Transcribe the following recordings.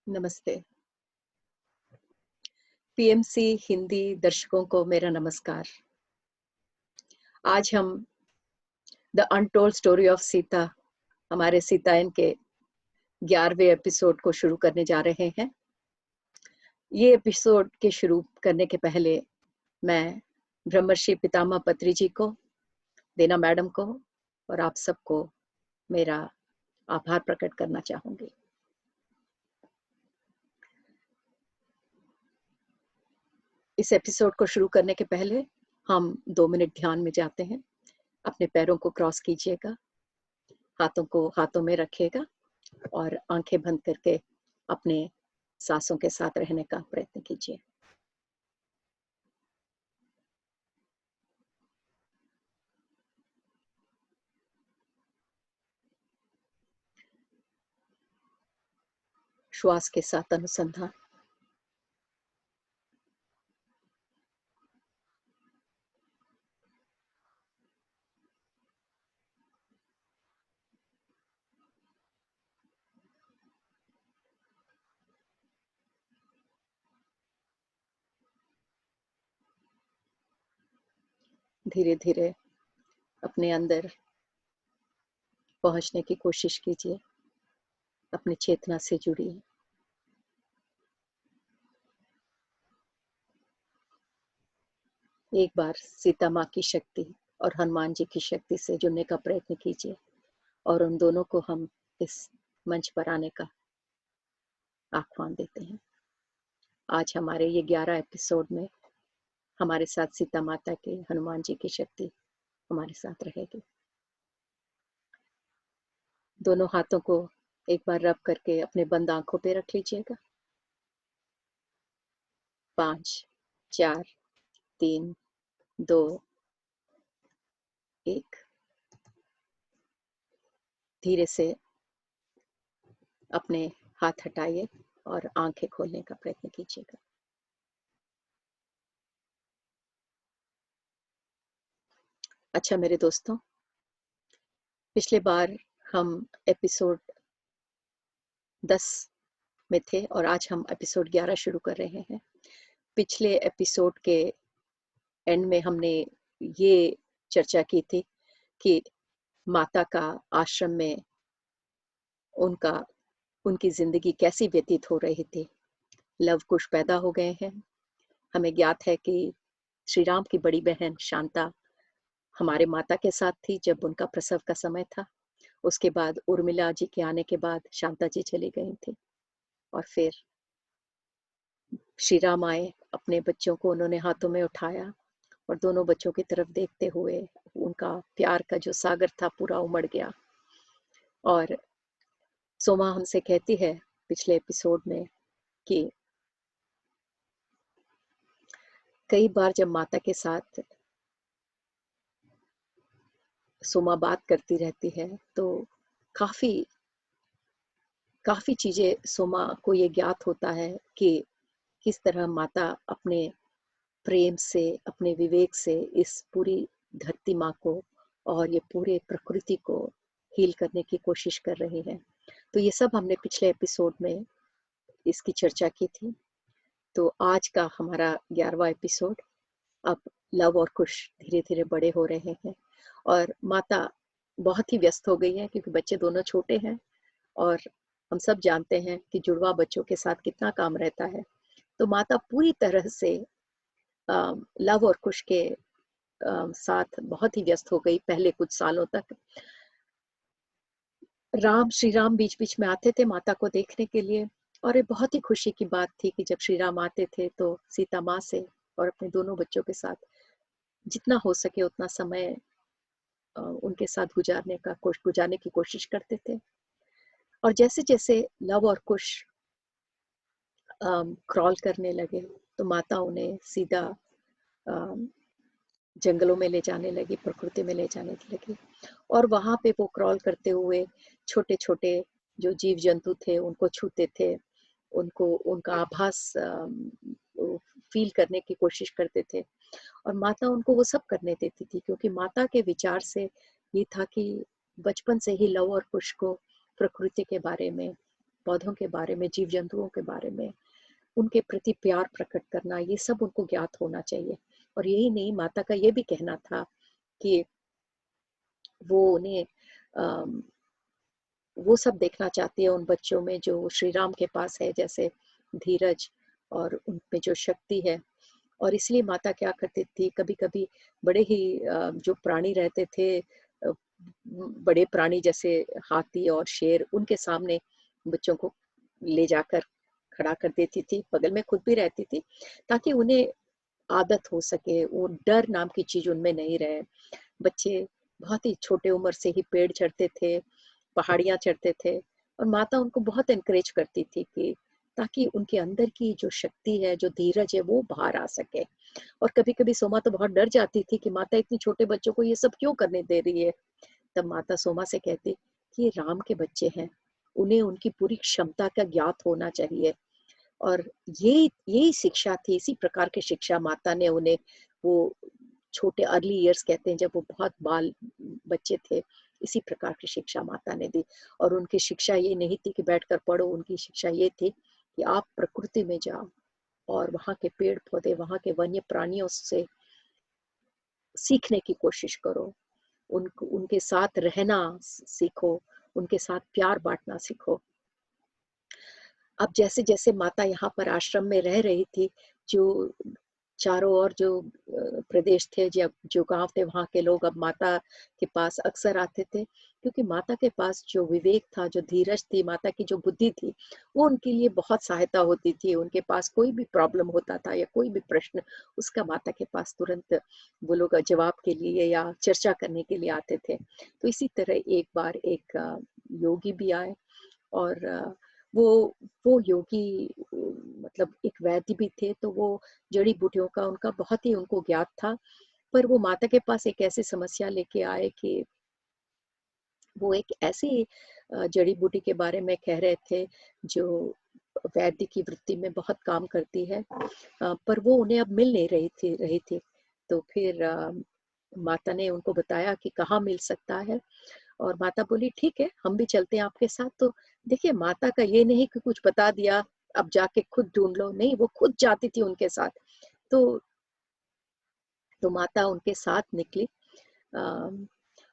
नमस्ते। पीएमसी हिंदी दर्शकों को मेरा नमस्कार। आज हम the untold story of Sita हमारे सीतायन के 11वें एपिसोड को शुरू करने जा रहे हैं। ये एपिसोड के शुरू करने के पहले मैं ब्रह्मर्षि पितामह पत्री जी को, देना मैडम को और आप सबको मेरा आभार प्रकट करना चाहूंगी। इस एपिसोड को शुरू करने के पहले हम 2 मिनट ध्यान में जाते हैं। अपने पैरों को क्रॉस कीजिएगा, हाथों को हाथों में रखिएगा और आंखें बंद करके अपने सांसों के साथ रहने का प्रयत्न कीजिए। श्वास के साथ अनुसंधान, धीरे धीरे अपने अंदर पहुंचने की कोशिश कीजिए, अपनी चेतना से जुड़िए। एक बार सीता माँ की शक्ति और हनुमान जी की शक्ति से जुड़ने का प्रयत्न कीजिए और उन दोनों को हम इस मंच पर आने का आह्वान देते हैं। आज हमारे ये 11 एपिसोड में हमारे साथ सीता माता के, हनुमान जी की शक्ति हमारे साथ रहेगी। दोनों हाथों को एक बार रब करके अपने बंद आंखों पे रख लीजिएगा। 5, 4, 3, 2, 1। धीरे से अपने हाथ हटाइए और आंखें खोलने का प्रयत्न कीजिएगा। अच्छा मेरे दोस्तों, पिछले बार हम एपिसोड 10 में थे और आज हम एपिसोड 11 शुरू कर रहे हैं। पिछले एपिसोड के एंड में हमने ये चर्चा की थी कि माता का आश्रम में उनकी जिंदगी कैसी व्यतीत हो रही थी। लव कुश पैदा हो गए हैं। हमें ज्ञात है कि श्री राम की बड़ी बहन शांता हमारे माता के साथ थी जब उनका प्रसव का समय था। उसके बाद उर्मिला जी के आने के बाद शांता जी चली गई थी और फिर श्री राम आए। अपने बच्चों को उन्होंने हाथों में उठाया और दोनों बच्चों की तरफ देखते हुए उनका प्यार का जो सागर था पूरा उमड़ गया। और सोमा हमसे कहती है पिछले एपिसोड में कि कई बार जब माता के साथ सोमा बात करती रहती है तो काफी काफी चीजें सोमा को ये ज्ञात होता है कि किस तरह माता अपने प्रेम से, अपने विवेक से इस पूरी धरती माँ को और ये पूरे प्रकृति को हील करने की कोशिश कर रही है। तो ये सब हमने पिछले एपिसोड में इसकी चर्चा की थी। तो आज का हमारा 11वां एपिसोड, अब लव और कुश धीरे धीरे बड़े हो रहे हैं और माता बहुत ही व्यस्त हो गई है क्योंकि बच्चे दोनों छोटे हैं और हम सब जानते हैं कि जुड़वा बच्चों के साथ कितना काम रहता है। तो माता पूरी तरह से लव और कुश के साथ बहुत ही व्यस्त हो गई पहले कुछ सालों तक। श्री राम बीच बीच में आते थे माता को देखने के लिए और ये बहुत ही खुशी की बात थी कि जब श्री राम आते थे तो सीता माँ से और अपने दोनों बच्चों के साथ जितना हो सके उतना समय उनके साथ गुजारने की कोशिश करते थे। और जैसे जैसे लव और कुश क्रॉल करने लगे तो माता उन्हें सीधा जंगलों में ले जाने लगी, प्रकृति में ले जाने लगी और वहां पे वो क्रॉल करते हुए छोटे छोटे जो जीव जंतु थे उनको छूते थे, उनको उनका आभास फील करने की कोशिश करते थे और माता उनको वो सब करने देती थी क्योंकि माता के विचार से ये था कि बचपन से ही लव और कुश को प्रकृति के बारे में पौधों के बारे में, जीव-जंतुओं के बारे में, उनके प्रति प्यार प्रकट करना, ये सब उनको ज्ञात होना चाहिए। और यही नहीं, माता का ये भी कहना था कि वो उन्हें वो सब देखना चाहती है उन बच्चों में जो श्री राम के पास है, जैसे धीरज और उनमें जो शक्ति है। और इसलिए माता क्या करती थी, कभी-कभी बड़े ही जो प्राणी रहते थे, बड़े प्राणी जैसे हाथी और शेर, उनके सामने बच्चों को ले जाकर खड़ा कर देती थी, बगल में खुद भी रहती थी, ताकि उन्हें आदत हो सके, वो डर नाम की चीज़ उनमें नहीं रहे। बच्चे बहुत ही छोटे उम्र से ही पेड़ चढ़ते थे, पहाड़ियाँ चढ़ते थे, और माता उनको बहुत एनकरेज करती थी कि ताकि उनके अंदर की जो शक्ति है, जो धीरज है, वो बाहर आ सके। और कभी-कभी सोमा तो बहुत डर जाती थी कि माता इतने छोटे बच्चों को ये सब क्यों करने दे रही है? तब माता सोमा से कहती कि ये राम के बच्चे हैं, उन्हें उनकी पूरी क्षमता का ज्ञात होना चाहिए। और यही शिक्षा थी, इसी प्रकार की शिक्षा माता ने उन्हें, वो छोटे अर्ली ईयर्स कहते हैं, जब वो बहुत बाल बच्चे थे, इसी प्रकार की शिक्षा माता ने दी। और उनकी शिक्षा ये नहीं थी कि बैठकर पढ़ो, उनकी शिक्षा ये थी कि आप प्रकृति में जाओ और वहाँ के पेड़-पौधे, वहाँ के वन्य प्राणियों से सीखने की कोशिश करो। उनके साथ रहना सीखो, उनके साथ प्यार बाँटना सीखो। अब जैसे-जैसे माता यहाँ पर आश्रम में रह रही थी, जो चारों ओर जो प्रदेश थे, जो गाँव थे, वहाँ के लोग अब माता के पास अक्सर आते थे, क्योंकि माता के पास जो विवेक था, जो धीरज थी, माता की जो बुद्धि थी, वो उनके लिए बहुत सहायता होती थी। उनके पास कोई भी प्रॉब्लम होता था या कोई भी प्रश्न, उसका माता के पास तुरंत वो लोग जवाब के लिए या चर्चा करने के लिए आते थे। तो इसी तरह एक बार एक योगी भी आए, और वो वो योगी मतलब एक वैद्य भी थे, तो वो जड़ी-बूटियों का उनका बहुत ही उनको ज्ञात था। पर वो माता के पास एक ऐसी समस्या लेके आए कि वो एक ऐसी जड़ी-बूटी के बारे में कह रहे थे, जो वैद्य की वृत्ति में बहुत काम करती है। पर वो उन्हें अब मिल नहीं रही थी। तो फिर माता ने उनको बताया कि कहाँ मिल सकता है, और माता बोली ठीक है, हम भी चलते हैं आपके साथ। तो देखिए, माता का ये नहीं कि कुछ बता दिया, अब जाके खुद ढूँढ लो, नहीं, वो खुद जाती थी उनके साथ। तो माता उनके साथ निकली, अ,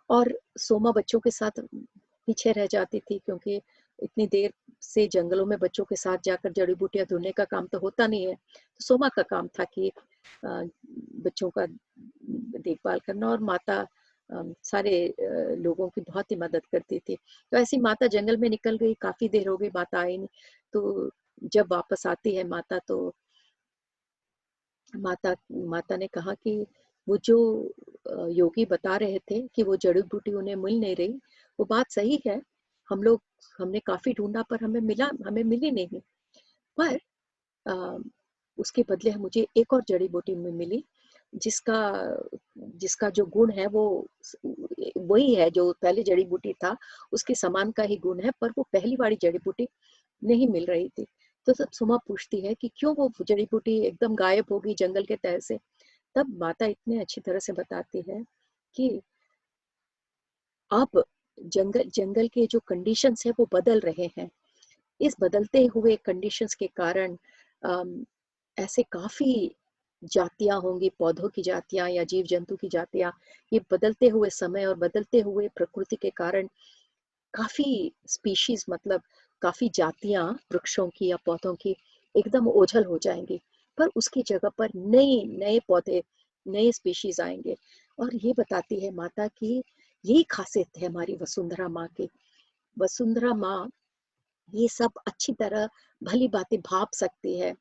और सोमा बच्चों के साथ पीछे रह जाती थी, क्योंकि इतनी देर से जंगलों में बच्चों के साथ जाकर जड़ी-बूटियाँ ढूँढने का काम तो होता नहीं है। तो सोमा का काम था कि बच्चों का देखभाल करना, और माता सारे लोगों की बहुत ही मदद करती थी। तो ऐसे ही माता जंगल में निकल गई, काफ़ी देर हो गई, माता आई नहीं। तो जब वापस आती है माता, तो माता माता ने कहा कि वो जो योगी बता रहे थे कि वो जड़ी-बूटी उन्हें मिल नहीं रही, वो बात सही है। हम लोग हमने काफ़ी ढूँढा, पर हमें मिली नहीं। पर अ, उसके बदले मुझे एक और जड़ी-बूटी मिली, जिसका जिसका जो गुण है वो वही है जो पहली जड़ी-बूटी था, उसके समान का ही गुण है, पर वो पहली वाली जड़ी-बूटी नहीं मिल रही थी। तो तब सुमा पूछती है कि क्यों वो जड़ी-बूटी एकदम गायब हो गई जंगल के तह से? तब माता इतने अच्छी तरह से बताती है कि अब जंगल जंगल के जो कंडीशंस हैं वो बदल रहे हैं। इस बदलते हुए कंडीशंस के कारण अम, ऐसे काफ़ी जातियाँ होंगी, पौधों की जातियाँ या जीव-जंतु की जातियाँ, ये बदलते हुए समय और बदलते हुए प्रकृति के कारण काफ़ी स्पीशीज़, मतलब काफ़ी जातियाँ वृक्षों की या पौधों की एकदम ओझल हो जाएँगी। पर उसकी जगह पर नए पौधे, नए स्पीशीज़ आएँगे। और ये बताती है माता कि यही ख़ासियत है हमारी वसुंधरा माँ की। वसुंधरा माँ ये सब अच्छी तरह भली-भाँति भाँप सकती है,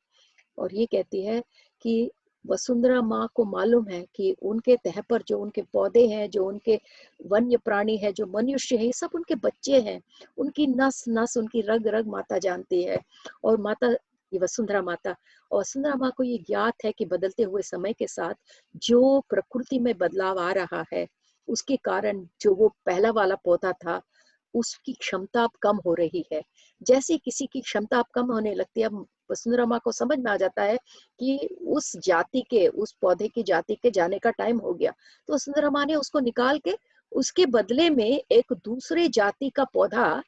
और ये कहती है कि वसुंधरा माँ को मालूम है कि उनके तह पर जो उनके पौधे हैं, जो उनके वन्य प्राणी हैं, जो मनुष्य हैं, ये सब उनके बच्चे हैं। उनकी नस-नस, उनकी रग-रग माता जानती है। और माता, ये वसुंधरा माता, और वसुंधरा माँ को ये ज्ञात है कि बदलते हुए समय के साथ जो प्रकृति में बदलाव आ रहा है, उसके कारण जो वो पहला वाला पौधा था, उसकी क्षमता अब कम हो रही है। जैसे किसी की क्षमता अब कम होने लगती है, अब वसुंधरा माँ को समझ में आ जाता है कि उस जाति के, उस पौधे की जाति के जाने का टाइम हो गया। तो वसुंधरा माँ ने उसको निकाल के उसके बदले में एक दूसरे जाति का पौधा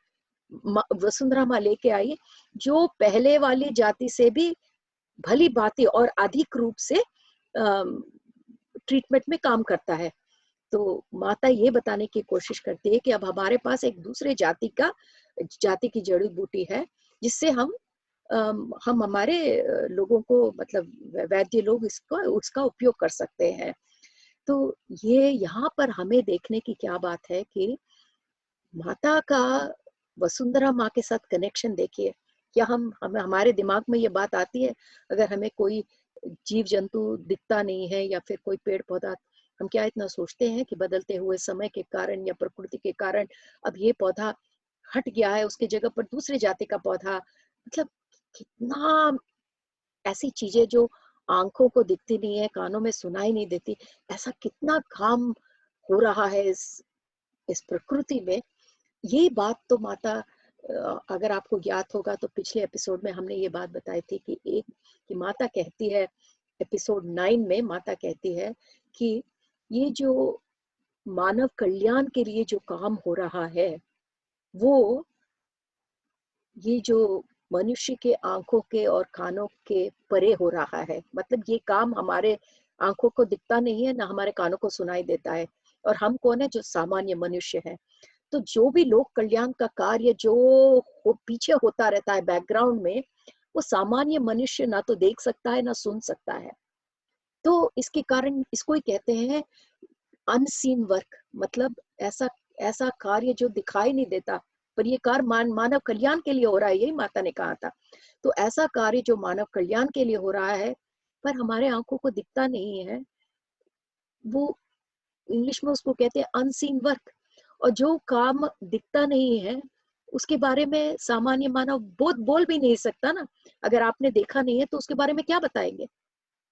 वसुंधरा माँ लेके आई, जो पहले वाली जाति से भी भली भांति और अधिक रूप से ट्रीटमेंट में काम करता है। तो माता ये बताने की कोशिश करती है कि अब हमारे पास एक दूसरे जाति की जड़ी बूटी है, जिससे हम हमारे लोगों को, मतलब वैद्य लोग इसको उसका उपयोग कर सकते हैं। तो ये यहाँ पर हमें देखने की क्या बात है कि माता का वसुंधरा माँ के साथ कनेक्शन देखिए। क्या हम हमारे दिमाग में ये बात आती है, अगर हमें कोई जीव जंतु दिखता नहीं है या फिर कोई पेड़ पौधा, हम क्या इतना सोचते हैं कि बदलते हुए समय के कारण या प्रकृति के कारण अब ये पौधा हट गया है, उसकी जगह पर दूसरी जाति का पौधा, मतलब कितना ऐसी चीजें जो आंखों को दिखती नहीं है, कानों में सुनाई नहीं देती, ऐसा कितना काम हो रहा है इस प्रकृति में। ये बात तो माता, अगर आपको ज्ञात होगा तो पिछले एपिसोड में हमने ये बात बताई थी कि माता कहती है, एपिसोड 9 में माता कहती है कि ये जो मानव कल्याण के लिए जो काम हो रहा है, वो ये जो मनुष्य के आंखों के और कानों के परे हो रहा है। मतलब ये काम हमारे आंखों को दिखता नहीं है, ना हमारे कानों को सुनाई देता है। और हम कौन है? जो सामान्य मनुष्य है। तो जो भी लोक कल्याण का कार्य जो पीछे होता रहता है बैकग्राउंड में, वो सामान्य मनुष्य ना तो देख सकता है ना सुन सकता है। तो इसके कारण इसको ही कहते हैं अनसीन वर्क। मतलब ऐसा ऐसा कार्य जो दिखाई नहीं देता, पर ये कार्य मानव कल्याण के लिए हो रहा है, यही माता ने कहा था। तो ऐसा कार्य जो मानव कल्याण के लिए हो रहा है, पर हमारे आंखों को दिखता नहीं है, वो इंग्लिश में उसको कहते हैं अनसीन वर्क। और जो काम दिखता नहीं है, उसके बारे में सामान्य मानव बोल भी नहीं सकता ना। अगर आपने देखा नहीं है तो उसके बारे में क्या बताएंगे?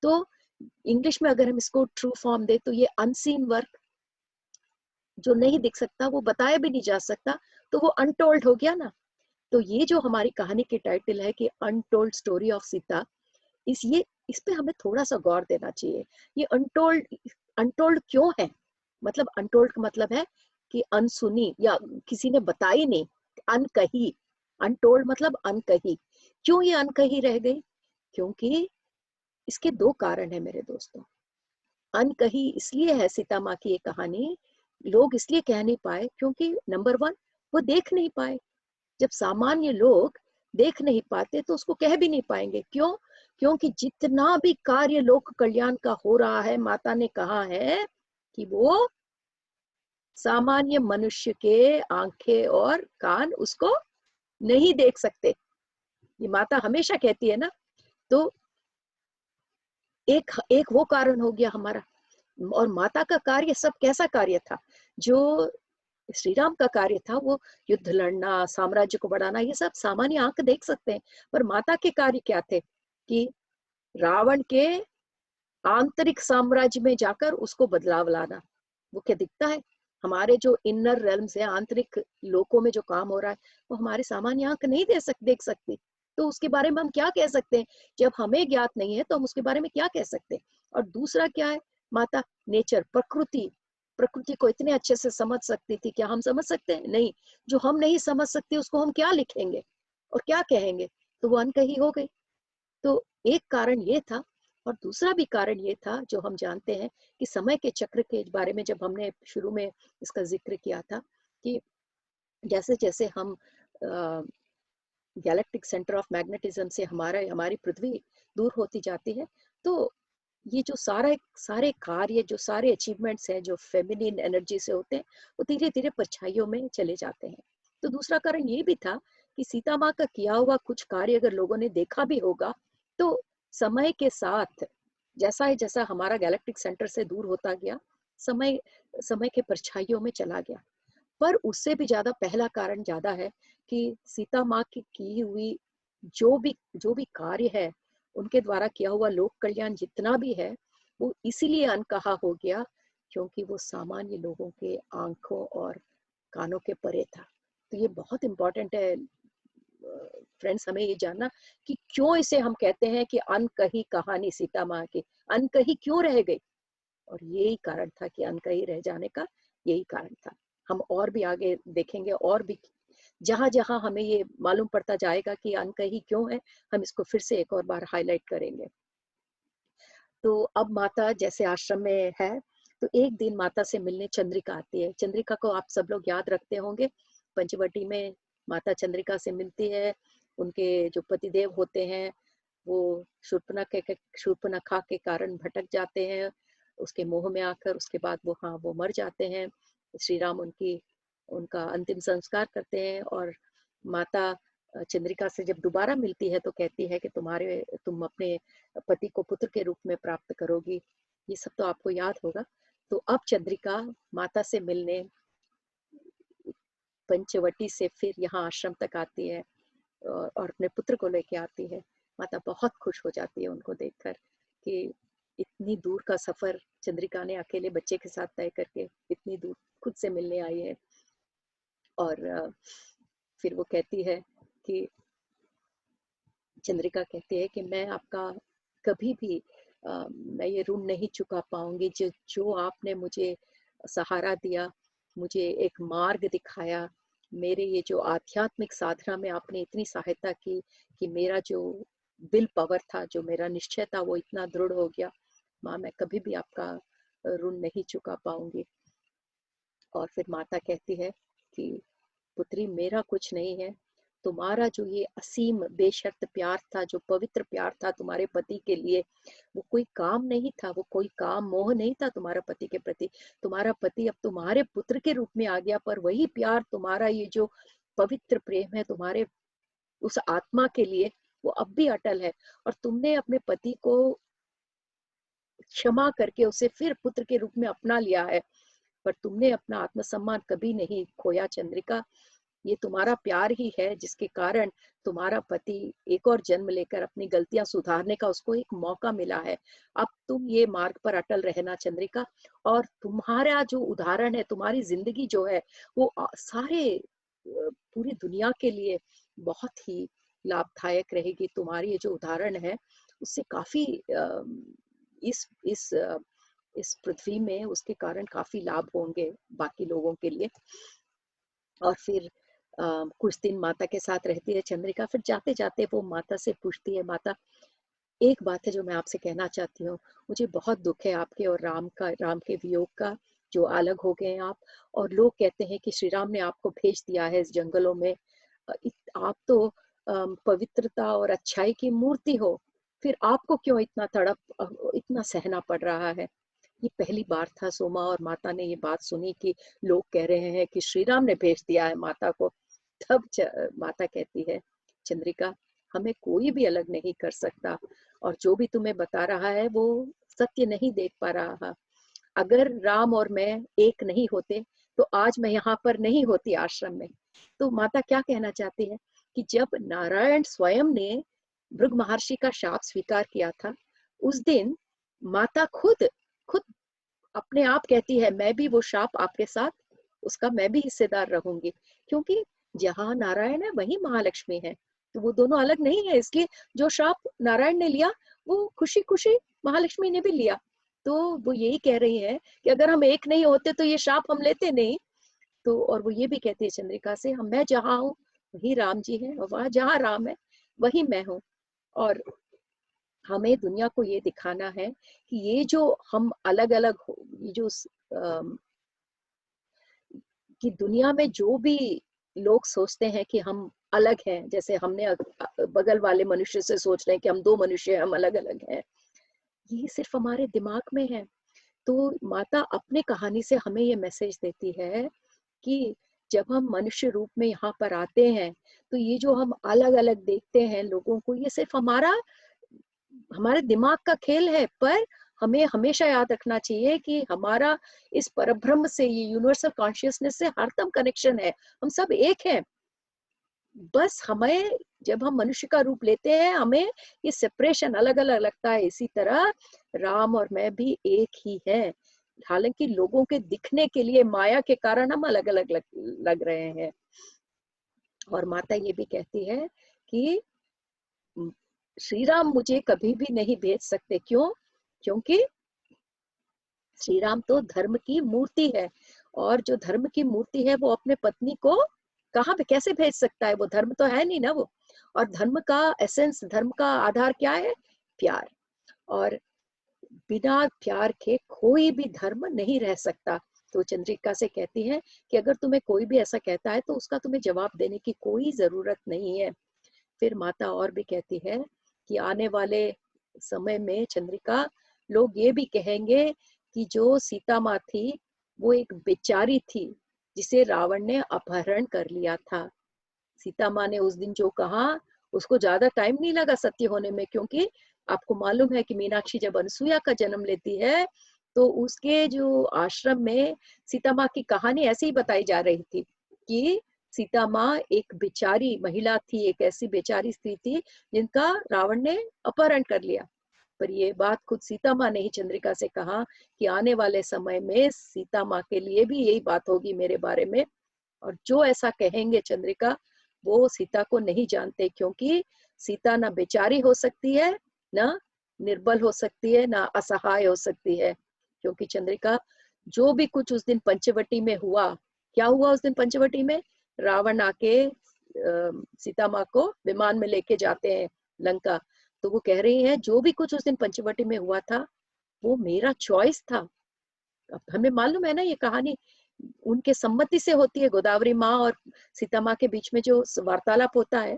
तो इंग्लिश में अगर हम इसको ट्रू फॉर्म दे तो ये अनसीन वर्क, जो नहीं दिख सकता, वो बताया भी नहीं जा सकता, तो वो अनटोल्ड हो गया ना। तो ये जो हमारी कहानी की टाइटल है कि अनटोल्ड स्टोरी ऑफ सीता, इस पे हमें थोड़ा सा गौर देना चाहिए। ये अनटोल्ड अनटोल्ड क्यों है? मतलब अनटोल्ड का मतलब है कि अनसुनी या किसी ने बताई नहीं, अनकही। अनटोल्ड मतलब अनकही। क्यों ये अनकही रह गई? क्योंकि इसके दो कारण है मेरे दोस्तों। अनकही इसलिए है सीता माँ की ये कहानी, लोग इसलिए कह नहीं पाए क्योंकि नंबर 1, वो देख नहीं पाए। जब सामान्य लोग देख नहीं पाते तो उसको कह भी नहीं पाएंगे। क्यों? क्योंकि जितना भी कार्य लोक कल्याण का हो रहा है, माता ने कहा है कि वो सामान्य मनुष्य के आंखें और कान उसको नहीं देख सकते। ये माता हमेशा कहती है ना। तो एक एक वो कारण हो गया हमारा। और माता का कार्य सब कैसा कार्य था? जो श्री राम का कार्य था, वो युद्ध लड़ना, साम्राज्य को बढ़ाना, ये सब सामान्य आंख देख सकते हैं। पर माता के कार्य क्या थे? कि रावण के आंतरिक साम्राज्य में जाकर उसको बदलाव लाना। वो क्या दिखता है? हमारे जो इनर रेल्म्स है, आंतरिक लोकों में जो काम हो रहा है, वो हमारे सामान्य आंख नहीं देख सकती। तो उसके बारे में हम क्या कह सकते हैं? जब हमें ज्ञात नहीं है तो हम उसके बारे में क्या कह सकते हैं? और दूसरा क्या है? माता नेचर, प्रकृति को इतने अच्छे से समझ सकती थी। क्या हम समझ सकते हैं? नहीं। जो हम नहीं समझ सकते उसको हम क्या लिखेंगे और क्या कहेंगे? तो वो अनकही हो गई। तो एक कारण ये था। और दूसरा भी कारण ये था जो हम जानते हैं कि समय के चक्र के बारे में जब हमने शुरू में इसका जिक्र किया था कि जैसे जैसे हम गैलेक्टिक सेंटर ऑफ मैग्नेटिज्म से हमारी पृथ्वी दूर होती जाती है, तो ये जो सारे कार्य, जो सारे अचीवमेंट्स हैं जो फेमिनिन एनर्जी से होते हैं, वो धीरे धीरे परछाइयों में चले जाते हैं। तो दूसरा कारण ये भी था कि सीता माँ का किया हुआ कुछ कार्य अगर लोगों ने देखा भी होगा, तो समय के साथ जैसा हमारा गैलेक्टिक सेंटर से दूर होता गया, समय समय के परछाइयों में चला गया। पर उससे भी ज्यादा पहला कारण ज्यादा है कि सीता माँ की हुई जो भी कार्य है, उनके द्वारा किया हुआ लोक कल्याण जितना भी है, वो इसीलिए अनकहा हो गया क्योंकि वो सामान्य लोगों के आंखों और कानों के परे था। तो ये बहुत इंपॉर्टेंट है फ्रेंड्स, हमें ये जानना कि क्यों इसे हम कहते हैं कि अनकही कहानी सीता माँ की। अनकही क्यों रह गई? और यही कारण था कि अनकही रह जाने का, यही कारण था। हम और भी आगे देखेंगे, और भी जहाँ-जहाँ हमें ये मालूम पड़ता जाएगा कि अनकही क्यों है, हम इसको फिर से एक और बार हाइलाइट करेंगे। तो अब माता जैसे आश्रम में है, तो एक दिन माता से मिलने चंद्रिका आती है। चंद्रिका को आप सब लोग याद रखते होंगे, पंचवटी में माता चंद्रिका से मिलती है। उनके जो पतिदेव होते हैं, वो शूर्पणखा के कारण भटक जाते हैं, उसके मोह में आकर उसके बाद वो मर जाते हैं। श्री राम उनका अंतिम संस्कार करते हैं और माता चंद्रिका से जब दोबारा मिलती है तो कहती है कि तुम अपने पति को पुत्र के रूप में प्राप्त करोगी। ये सब तो आपको याद होगा। तो अब चंद्रिका माता से मिलने पंचवटी से फिर यहाँ आश्रम तक आती है और अपने पुत्र को लेके आती है। माता बहुत खुश हो जाती है उनको देखकर कि इतनी दूर का सफर चंद्रिका ने अकेले बच्चे के साथ तय करके इतनी दूर खुद से मिलने आई है। और फिर वो कहती है कि चंद्रिका कहती है कि मैं आपका कभी भी मैं ये ऋण नहीं चुका पाऊंगी जो आपने मुझे सहारा दिया, मुझे एक मार्ग दिखाया, मेरे ये जो आध्यात्मिक साधना में आपने इतनी सहायता की कि मेरा जो विल पावर था, जो मेरा निश्चय था, वो इतना दृढ़ हो गया। माँ, मैं कभी भी आपका ऋण नहीं चुका पाऊंगी। और फिर माता कहती है कि पुत्री, मेरा कुछ नहीं है, तुम्हारा जो ये असीम बेशर्त प्यार था, जो पवित्र प्यार था तुम्हारे पति के लिए, वो कोई काम नहीं था, वो कोई काम मोह नहीं था तुम्हारा पति के प्रति। तुम्हारा पति अब तुम्हारे पुत्र के रूप में आ गया, पर वही प्यार, तुम्हारा ये जो पवित्र प्रेम है तुम्हारे उस आत्मा के लिए, वो अब भी अटल है। और तुमने अपने पति को क्षमा करके उसे फिर पुत्र के रूप में अपना लिया है, पर तुमने अपना आत्मसम्मान कभी नहीं खोया चंद्रिका। ये तुम्हारा प्यार ही है जिसके कारण तुम्हारा पति एक और जन्म लेकर अपनी गलतियां सुधारने का उसको एक मौका मिला है। अब तुम ये मार्ग पर अटल रहना चंद्रिका, और तुम्हारा जो उदाहरण है, तुम्हारी जिंदगी जो है, वो पूरी दुनिया के लिए बहुत ही लाभदायक रहेगी। तुम्हारी ये जो उदाहरण है उससे काफी इस इस इस पृथ्वी में उसके कारण काफी लाभ होंगे बाकी लोगों के लिए। और फिर कुछ दिन माता के साथ रहती है चंद्रिका। फिर जाते जाते वो माता से पूछती है, माता, एक बात है जो मैं आपसे कहना चाहती हूँ, मुझे बहुत दुख है आपके और राम के वियोग का, जो अलग हो गए हैं आप। और लोग कहते हैं कि श्री राम ने आपको भेज दिया है इस जंगलों में। आप तो पवित्रता और अच्छाई की मूर्ति हो, फिर आपको क्यों इतना सहना पड़ रहा है। ये पहली बार था सोमा और माता ने ये बात सुनी कि लोग कह रहे हैं कि श्री राम ने भेज दिया है माता को। तब माता कहती है, चंद्रिका, हमें कोई भी अलग नहीं कर सकता, और जो भी तुम्हें बता रहा है वो सत्य नहीं देख पा रहा। अगर राम और मैं एक नहीं होते तो आज मैं यहाँ पर नहीं होती आश्रम में। तो माता क्या कहना चाहती है कि जब नारायण स्वयं ने भृगु महर्षि का शाप स्वीकार किया था, उस दिन माता खुद खुद अपने आप कहती है, मैं भी वो शाप आपके साथ, उसका मैं भी हिस्सेदार रहूंगी, क्योंकि जहाँ नारायण है वहीं महालक्ष्मी है। तो वो दोनों अलग नहीं है, इसलिए जो शाप नारायण ने लिया वो खुशी खुशी महालक्ष्मी ने भी लिया। तो वो यही कह रही है कि अगर हम एक नहीं होते तो ये शाप हम लेते नहीं। तो और वो ये भी कहती है चंद्रिका से, हम मैं जहाँ हूँ वही राम जी है, और वहां जहाँ राम है वही मैं हूँ। और हमें दुनिया को ये दिखाना है कि ये जो हम अलग अलग हो, ये जो कि दुनिया में जो भी लोग सोचते हैं कि हम अलग हैं, जैसे हमने बगल वाले मनुष्य से सोच रहे हैं कि हम दो मनुष्य हैं, हम अलग अलग हैं, ये सिर्फ हमारे दिमाग में है। तो माता अपने कहानी से हमें ये मैसेज देती है कि जब हम मनुष्य रूप में यहाँ पर आते हैं, तो ये जो हम अलग अलग देखते हैं लोगों को, ये सिर्फ हमारे दिमाग का खेल है। पर हमें हमेशा याद रखना चाहिए कि हमारा इस परब्रह्म से, ये यूनिवर्सल कॉन्शियसनेस से हरदम कनेक्शन है। हम सब एक हैं। बस हमें, जब हम मनुष्य का रूप लेते हैं, हमें ये सेपरेशन अलग अलग लगता है। इसी तरह राम और मैं भी एक ही हैं, हालांकि लोगों के दिखने के लिए माया के कारण हम अलग अलग लग रहे हैं। और माता ये भी कहती है कि श्री राम मुझे कभी भी नहीं भेज सकते। क्यों? क्योंकि श्री राम तो धर्म की मूर्ति है, और जो धर्म की मूर्ति है वो अपने पत्नी को कहाँ पे कैसे भेज सकता है? वो धर्म तो है नहीं ना वो। और धर्म का एसेंस, धर्म का आधार क्या है? प्यार। और बिना प्यार के कोई भी धर्म नहीं रह सकता। तो चंद्रिका से कहती है कि अगर तुम्हें कोई भी ऐसा कहता है तो उसका तुम्हें जवाब देने की कोई ज़रूरत नहीं है। फिर माता और भी कहती है कि आने वाले समय में चंद्रिका, लोग ये भी कहेंगे कि जो सीता माँ थी, वो एक बेचारी थी, जिसे रावण ने अपहरण कर लिया था। सीता माँ ने उस दिन जो कहा, उसको ज़्यादा टाइम नहीं लगा सत्य होने में, क्योंकि आपको मालूम है कि मीनाक्षी जब अनसुईया का जन्म लेती है, तो उसके जो आश्रम में सीता माँ की कहानी ऐसे ही बताई जा रही थी कि सीता माँ एक बेचारी महिला थी, एक ऐसी बेचारी स्त्री थी जिनका रावण ने अपहरण कर लिया। पर ये बात खुद सीता माँ ने ही चंद्रिका से कहा कि आने वाले समय में सीता माँ के लिए भी यही बात होगी मेरे बारे में। और जो ऐसा कहेंगे चंद्रिका, वो सीता को नहीं जानते, क्योंकि सीता ना बेचारी हो सकती है, ना निर्बल हो सकती है, ना असहाय हो सकती है। क्योंकि चंद्रिका, जो भी कुछ उस दिन पंचवटी में हुआ, क्या हुआ उस दिन पंचवटी में? रावण आके सीता माँ को विमान में लेके जाते हैं लंका। तो वो कह रही है जो भी कुछ उस दिन पंचवटी में हुआ था, वो मेरा चॉइस था। अब हमें मालूम है ना ये कहानी उनके सम्मति से होती है। गोदावरी माँ और सीता माँ के बीच में जो वार्तालाप होता है,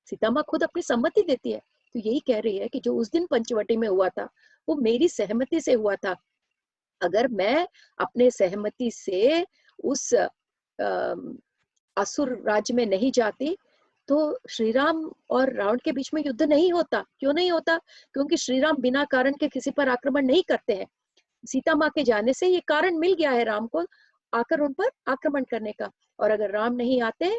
सीता माँ खुद अपनी सम्मति देती है। तो यही कह रही है कि जो उस दिन पंचवटी में हुआ था, वो मेरी सहमति से हुआ था। अगर मैं अपने सहमति से उस असुर राज्य में नहीं जाती, तो श्री राम और रावण के बीच में युद्ध नहीं होता। क्यों नहीं होता? क्योंकि श्री राम बिना कारण के किसी पर आक्रमण नहीं करते हैं। सीता माँ के जाने से ये कारण मिल गया है राम को आकर उन पर आक्रमण करने का। और अगर राम नहीं आते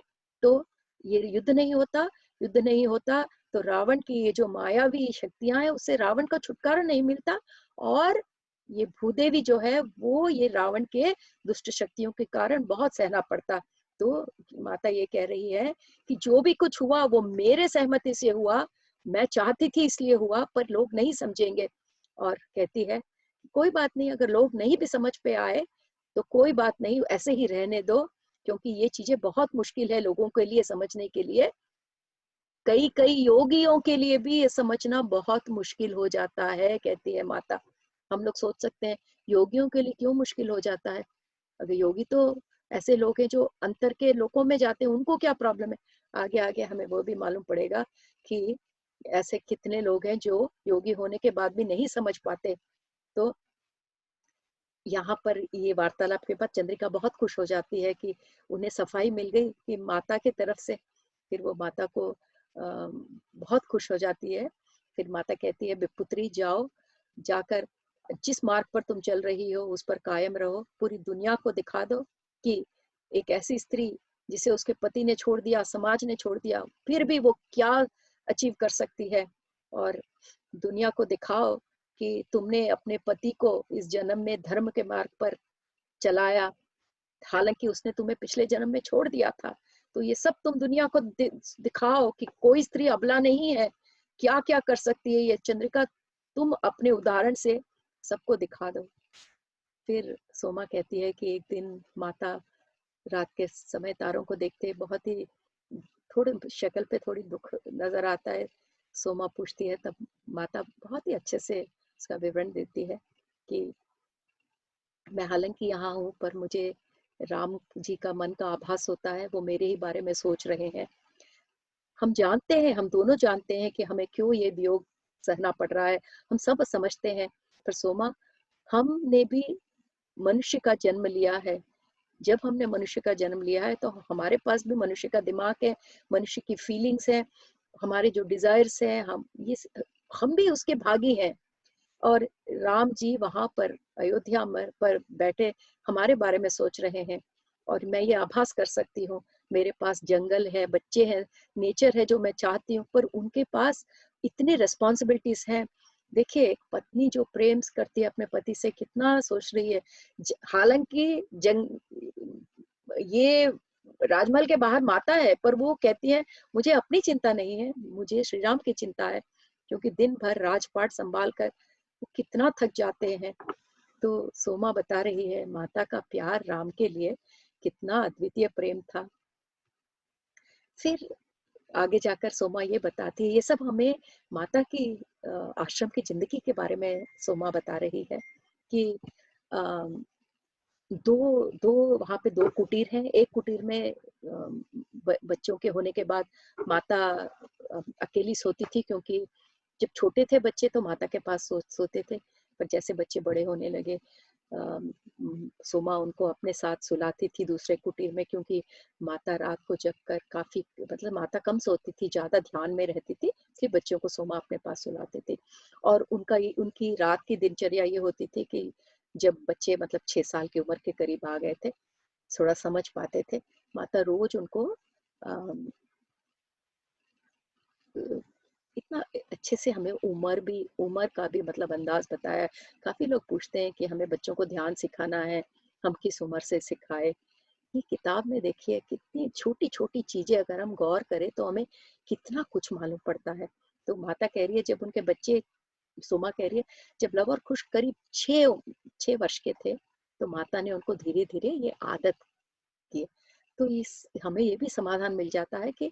तो ये युद्ध नहीं होता। युद्ध नहीं होता तो रावण की ये जो मायावी शक्तियां हैं, उससे रावण का छुटकारा नहीं मिलता। और ये भूदेवी जो है, वो ये रावण के दुष्ट शक्तियों के कारण बहुत सहना पड़ता। तो माता ये कह रही है कि जो भी कुछ हुआ वो मेरे सहमति से हुआ, मैं चाहती थी इसलिए हुआ, पर लोग नहीं समझेंगे। और कहती है कोई बात नहीं, अगर लोग नहीं भी समझ पे आए तो कोई बात नहीं, ऐसे ही रहने दो, क्योंकि ये चीजें बहुत मुश्किल है लोगों के लिए समझने के लिए। कई कई योगियों के लिए भी ये समझना बहुत मुश्किल हो जाता है, कहती है माता। हम लोग सोच सकते हैं योगियों के लिए क्यों मुश्किल हो जाता है? अगर योगी तो ऐसे लोग हैं जो अंतर के लोकों में जाते हैं, उनको क्या प्रॉब्लम है? आगे आगे हमें वो भी मालूम पड़ेगा कि ऐसे कितने लोग हैं जो योगी होने के बाद भी नहीं समझ पाते। तो यहाँ पर ये वार्तालाप के बाद चंद्रिका बहुत खुश हो जाती है कि उन्हें सफाई मिल गई कि माता की तरफ से। फिर वो माता को बहुत खुश हो जाती है। फिर माता कहती है पुत्री जाओ, जाकर जिस मार्ग पर तुम चल रही हो उस पर कायम रहो, पूरी दुनिया को दिखा दो कि एक ऐसी स्त्री जिसे उसके पति ने छोड़ दिया, समाज ने छोड़ दिया, फिर भी वो क्या अचीव कर सकती है। और दुनिया को दिखाओ कि तुमने अपने पति को इस जन्म में धर्म के मार्ग पर चलाया, हालांकि उसने तुम्हें पिछले जन्म में छोड़ दिया था। तो ये सब तुम दुनिया को दिखाओ कि कोई स्त्री अबला नहीं है, क्या क्या कर सकती है ये चंद्रिका, तुम अपने उदाहरण से सबको दिखा दो। फिर सोमा कहती है कि एक दिन माता रात के समय तारों को देखते बहुत ही, थोड़े शक्ल पे थोड़ी दुख नजर आता है। सोमा पूछती है, तब माता बहुत ही अच्छे से उसका विवरण देती है कि मैं हालांकि यहाँ हूँ, पर मुझे राम जी का मन का आभास होता है, वो मेरे ही बारे में सोच रहे हैं। हम जानते हैं, हम दोनों जानते हैं कि हमें क्यों ये वियोग सहना पड़ रहा है, हम सब समझते हैं। पर सोमा, हमने भी मनुष्य का जन्म लिया है। जब हमने मनुष्य का जन्म लिया है तो हमारे पास भी मनुष्य का दिमाग है, मनुष्य की फीलिंग्स है, हमारे जो डिजायर्स हैं, हम भी उसके भागी हैं। और राम जी वहां पर अयोध्या में पर बैठे हमारे बारे में सोच रहे हैं। और मैं ये आभास कर सकती हूँ, मेरे पास जंगल है, बच्चे हैं, नेचर है जो मैं चाहती हूँ, पर उनके पास इतने रिस्पॉन्सिबिलिटीज हैं। देखिए, एक पत्नी जो प्रेम करती है अपने पति से, कितना सोच रही है। हालांकि ये राजमहल के बाहर माता है, पर वो कहती है मुझे अपनी चिंता नहीं है, मुझे श्री राम की चिंता है, क्योंकि दिन भर राजपाट संभाल कर वो कितना थक जाते हैं। तो सोमा बता रही है माता का प्यार राम के लिए कितना अद्वितीय प्रेम था। फिर आगे जाकर सोमा ये बताती है, ये सब हमें माता की आश्रम की ज़िंदगी के बारे में सोमा बता रही है कि अ, 2 2 वहाँ पे 2 कुटीर हैं। एक कुटीर में बच्चों के होने के बाद माता अकेली सोती थी, क्योंकि जब छोटे थे बच्चे तो माता के पास सोते थे, पर जैसे बच्चे बड़े होने लगे सोमा उनको अपने साथ सुलाती थी दूसरे कुटीर में, क्योंकि माता रात को जगकर काफ़ी, मतलब माता कम सोती थी, ज़्यादा ध्यान में रहती थी, इसलिए बच्चों को सोमा अपने पास सुलाते थे। और उनकी रात की दिनचर्या ये होती थी कि जब बच्चे मतलब 6 साल की उम्र के करीब आ गए थे, थोड़ा समझ पाते थे, माता रोज़ उनको अम, अ, इतना अच्छे से हमें उम्र का भी मतलब अंदाज़ बताया। काफ़ी लोग पूछते हैं कि हमें बच्चों को ध्यान सिखाना है, हम किस उम्र से सिखाएँ? ये किताब में देखिए कितनी छोटी-छोटी चीज़ें अगर हम गौर करें तो हमें कितना कुछ मालूम पड़ता है। तो माता कह रही है जब उनके बच्चे, सुमा कह रही है, जब लव और कुश करीब 6 वर्ष के थे, तो माता ने उनको धीरे-धीरे ये आदत की। तो इस हमें ये भी समाधान मिल जाता है कि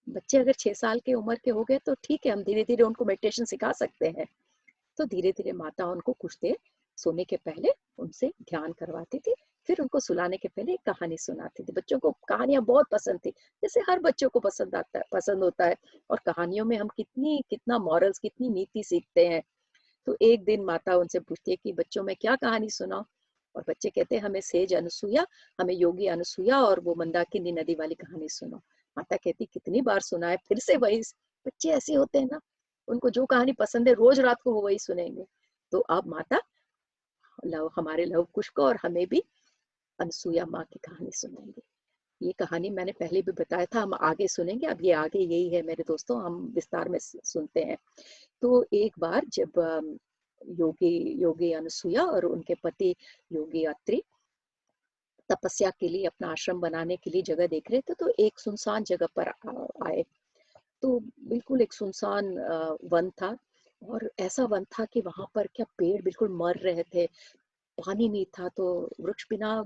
बच्चे अगर 6 साल की उम्र के हो गए तो ठीक है, हम धीरे-धीरे उनको मेडिटेशन सिखा सकते हैं। तो धीरे-धीरे माता उनको कुछ देर सोने के पहले उनसे ध्यान करवाती थी, फिर उनको सुलाने के पहले एक कहानी सुनाती थी। बच्चों को कहानियाँ बहुत पसंद थी, जैसे हर बच्चों को पसंद होता है, और कहानियों में हम कितना मॉरल्स, कितनी नीति सीखते हैं। तो एक दिन माता उनसे पूछती है कि बच्चों मैं क्या कहानी सुनाऊँ? और बच्चे कहते हैं हमें सेज अनसुईया, हमें योगी अनसुईया और वो मंदाकिनी नदी वाली कहानी सुनाओ। माता कहती कितनी बार सुनाए, फिर से वही। बच्चे ऐसे होते हैं ना, उनको जो कहानी पसंद है रोज रात को वो वही सुनेंगे। तो अब माता हमारे लव कुश को और हमें भी अनसुईया माँ की कहानी सुनाएंगे। ये कहानी मैंने पहले भी बताया था, हम आगे सुनेंगे। अब ये आगे यही है मेरे दोस्तों, हम विस्तार में सुनते हैं। तो एक बार जब योगी योगी अनसुईया और उनके पति योगी अत्रि तपस्या के लिए अपना आश्रम बनाने के लिए जगह देख रहे थे, तो एक सुनसान जगह पर आए। तो बिल्कुल एक सुनसान वन था, और ऐसा वन था कि वहां पर क्या पेड़ बिल्कुल मर रहे थे, पानी नहीं था, तो वृक्ष बिना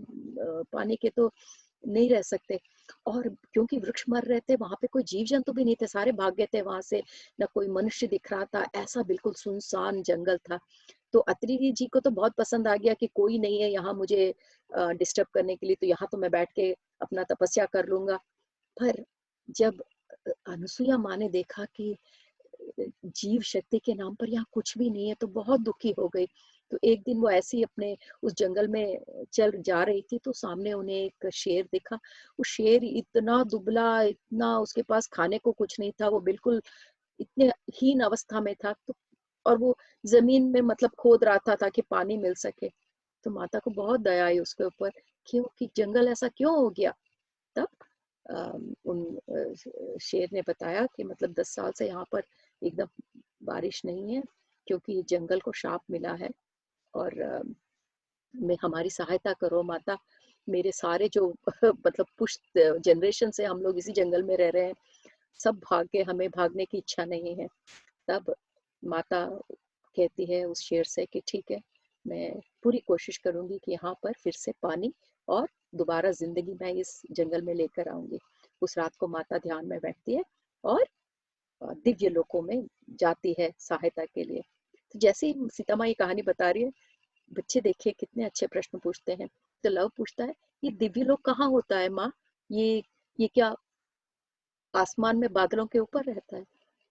पानी के तो नहीं रह सकते। और क्योंकि वृक्ष मर रहे थे, वहां पे कोई जीव जंतु भी नहीं थे, सारे भाग गए थे वहां से, न कोई मनुष्य दिख रहा था, ऐसा बिल्कुल सुनसान जंगल था। तो अत्रि जी को तो बहुत पसंद आ गया कि कोई नहीं है यहाँ मुझे डिस्टर्ब करने के लिए, तो यहाँ तो मैं बैठ के अपना तपस्या कर लूंगा। पर जब अनुसुईया माँ ने देखा कि जीव शक्ति के नाम पर यहाँ कुछ भी नहीं है, तो बहुत दुखी हो गई। तो एक दिन वो ऐसे ही अपने उस जंगल में चल जा रही थी, तो सामने उन्हें एक शेर दिखा। वो शेर इतना दुबला, इतना, उसके पास खाने को कुछ नहीं था, वो बिल्कुल इतने हीन अवस्था में था। तो और वो जमीन में मतलब खोद रहा था ताकि पानी मिल सके। तो माता को बहुत दया आई उसके ऊपर, क्यों कि जंगल ऐसा क्यों हो गया। तब शेर ने बताया कि मतलब 10 साल से यहाँ पर एकदम बारिश नहीं है, क्योंकि जंगल को शाप मिला है। और मैं हमारी सहायता करो माता, मेरे सारे जो मतलब पुश्त जनरेशन से हम लोग इसी जंगल में रह रहे हैं, सब भाग के, हमें भागने की इच्छा नहीं है। तब माता कहती है उस शेर से कि ठीक है, मैं पूरी कोशिश करूंगी कि यहाँ पर फिर से पानी और दोबारा जिंदगी मैं इस जंगल में लेकर आऊंगी। उस रात को माता ध्यान में बैठती है और दिव्य लोकों में जाती है सहायता के लिए। तो जैसे ही सीता माँ ये कहानी बता रही है, बच्चे देखिए कितने अच्छे प्रश्न पूछते हैं। तो लव पूछता है ये दिव्य लोक कहाँ होता है माँ? ये क्या आसमान में बादलों के ऊपर रहता है?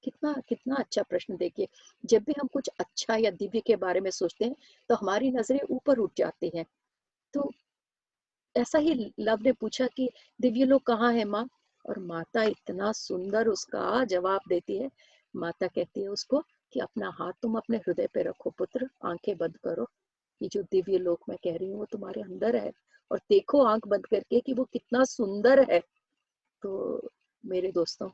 कितना कितना अच्छा प्रश्न देखिए। जब भी हम कुछ अच्छा या दिव्य के बारे में सोचते हैं, तो हमारी नजरें ऊपर उठ जाती हैं। तो ऐसा ही लव ने पूछा कि दिव्य लोक कहाँ है माँ? और माता इतना सुंदर उसका जवाब देती है। माता कहती है उसको कि अपना हाथ तुम अपने हृदय पे रखो पुत्र, आंखें बंद करो। ये जो दिव्य लोक मैं कह रही हूँ वो तुम्हारे अंदर है, और देखो आंख बंद करके कि वो कितना सुंदर है। तो मेरे दोस्तों,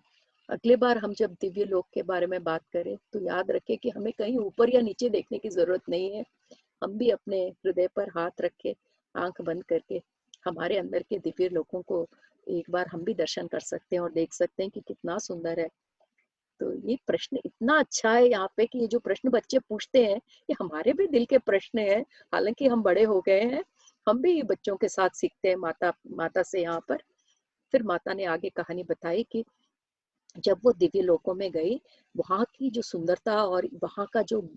अगले बार हम जब दिव्य लोक के बारे में बात करें, तो याद रखें कि हमें कहीं ऊपर या नीचे देखने की जरूरत नहीं है। हम भी अपने हृदय पर हाथ रख के, आंख बंद करके, हमारे अंदर के दिव्य लोकों को एक बार हम भी दर्शन कर सकते हैं और देख सकते हैं कि कितना सुंदर है। तो ये प्रश्न इतना अच्छा है यहाँ पे कि ये जो प्रश्न बच्चे पूछते हैं, ये हमारे भी दिल के प्रश्न हैं। हालांकि हम बड़े हो गए हैं, हम भी बच्चों के साथ सीखते हैं माता माता से यहाँ पर। फिर माता ने आगे कहानी बताई कि जब वो दिव्य लोकों में गई, वहाँ की जो सुंदरता और वहाँ का जो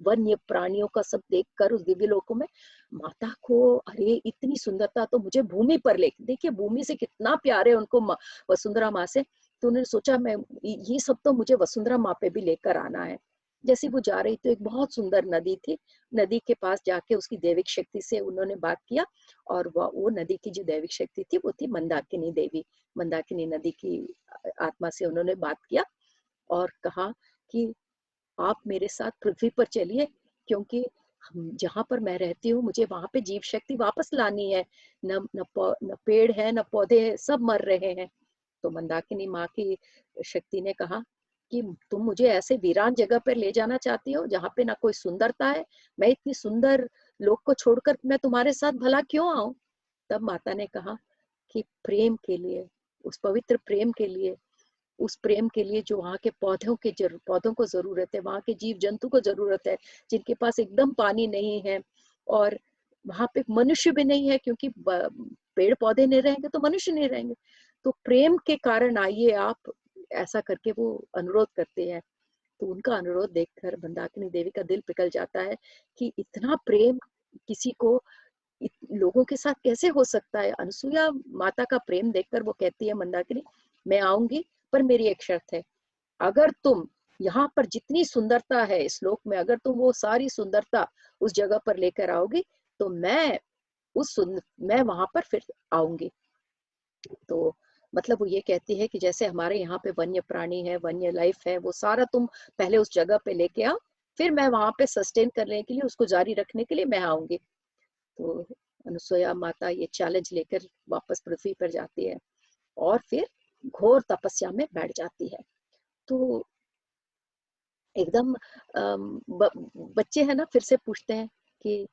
वन्य प्राणियों का सब देखकर उस दिव्य लोकों में माता को, अरे इतनी सुंदरता तो मुझे भूमि पर ले, देखिए भूमि से कितना प्यार है उनको वसुंधरा माँ से। तो उन्होंने सोचा मैं ये सब तो मुझे वसुंधरा माँ पे भी लेकर आना है। जैसे वो जा रही तो एक बहुत सुंदर नदी थी, नदी के पास जाके उसकी दैविक शक्ति से उन्होंने बात किया, और वो नदी की जो दैविक शक्ति थी वो थी मंदाकिनी देवी। मंदाकिनी नदी की आत्मा से उन्होंने बात किया और कहा कि आप मेरे साथ पृथ्वी पर चलिए, क्योंकि जहाँ पर मैं रहती हूँ मुझे वहां पे जीव शक्ति वापस लानी है। न पेड़ है न पौधे है, सब मर रहे हैं। तो मंदाकिनी माँ की शक्ति ने कहा कि तुम मुझे ऐसे वीरान जगह पर ले जाना चाहती हो जहाँ पे ना कोई सुंदरता है, मैं इतनी सुंदर लोक को छोड़कर मैं तुम्हारे साथ भला क्यों आऊं। तब माता ने कहा कि प्रेम के लिए, उस पवित्र प्रेम के लिए, उस प्रेम के लिए जो वहाँ के पौधों को जरूरत है, वहाँ के जीव जंतु को जरूरत है, जिनके पास एकदम पानी नहीं है, और वहाँ पे मनुष्य भी नहीं है, क्योंकि पेड़ पौधे नहीं रहेंगे तो मनुष्य नहीं रहेंगे। तो प्रेम के कारण आइए आप, ऐसा करके वो अनुरोध करते हैं। तो उनका अनुरोध देखकर मंदाकिनी देवी का दिल पिघल जाता है कि इतना प्रेम किसी को लोगों के साथ कैसे हो सकता है। अनसुया माता का प्रेम देखकर वो कहती है मंदाकिनी, मैं आऊंगी, पर मेरी एक शर्त है, अगर तुम यहाँ पर जितनी सुंदरता है इस लोक में, अगर तुम वो सारी सुंदरता उस जगह पर लेकर आओगी तो मैं वहां पर फिर आऊंगी। तो मतलब वो ये कहती है कि जैसे हमारे यहाँ पे वन्य प्राणी है, वन्य लाइफ है, वो सारा तुम पहले उस जगह पे लेके आओ, फिर मैं वहां पे सस्टेन करने के लिए, उसको जारी रखने के लिए मैं आऊंगी। तो अनुसुईया माता ये चैलेंज लेकर वापस पृथ्वी पर जाती है और फिर घोर तपस्या में बैठ जाती है। तो एकदम बच्चे है ना, फिर से पूछते हैं कि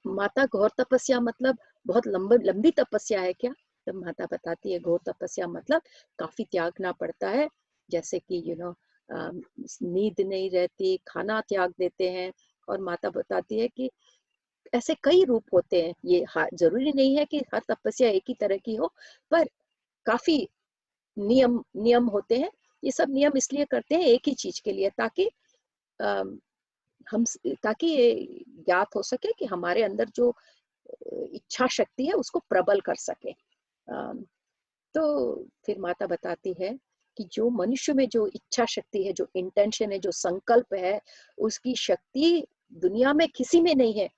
माता घोर तपस्या मतलब बहुत लंबी तपस्या है क्या? तब माता बताती है घोर तपस्या मतलब काफी त्यागना पड़ता है, जैसे कि नींद नहीं रहती, खाना त्याग देते हैं। और माता बताती है कि ऐसे कई रूप होते हैं, ये जरूरी नहीं है कि हर तपस्या एक ही तरह की हो, पर काफी नियम नियम होते हैं। ये सब नियम इसलिए करते हैं एक ही चीज के लिए, ताकि अम, हम ताकि ये ज्ञात हो सके कि हमारे अंदर जो इच्छा शक्ति है उसको प्रबल कर सके। तो फिर माता बताती है कि जो मनुष्य में जो इच्छा शक्ति है, जो इंटेंशन है, जो संकल्प है, उसकी शक्ति दुनिया में किसी में नहीं है।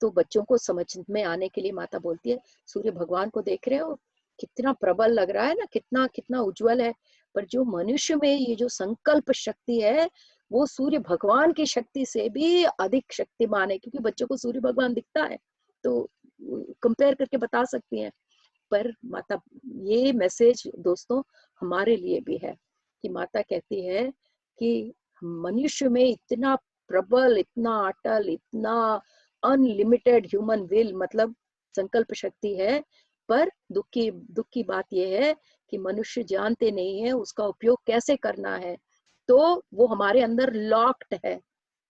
तो बच्चों को समझ में आने के लिए माता बोलती है, सूर्य भगवान को देख रहे हो, कितना प्रबल लग रहा है ना, कितना कितना उज्जवल है, पर जो मनुष्य में ये जो संकल्प शक्ति है वो सूर्य भगवान की शक्ति से भी अधिक शक्तिमान है, क्योंकि बच्चों को सूर्य भगवान दिखता है तो कंपेयर करके बता सकती हैं। पर माता, ये मैसेज दोस्तों हमारे लिए भी है कि माता कहती है कि मनुष्य में इतना प्रबल, इतना अटल, इतना अनलिमिटेड ह्यूमन विल, मतलब संकल्प शक्ति है, पर दुख की बात यह है कि मनुष्य जानते नहीं है उसका उपयोग कैसे करना है। तो वो हमारे अंदर लॉक्ड है,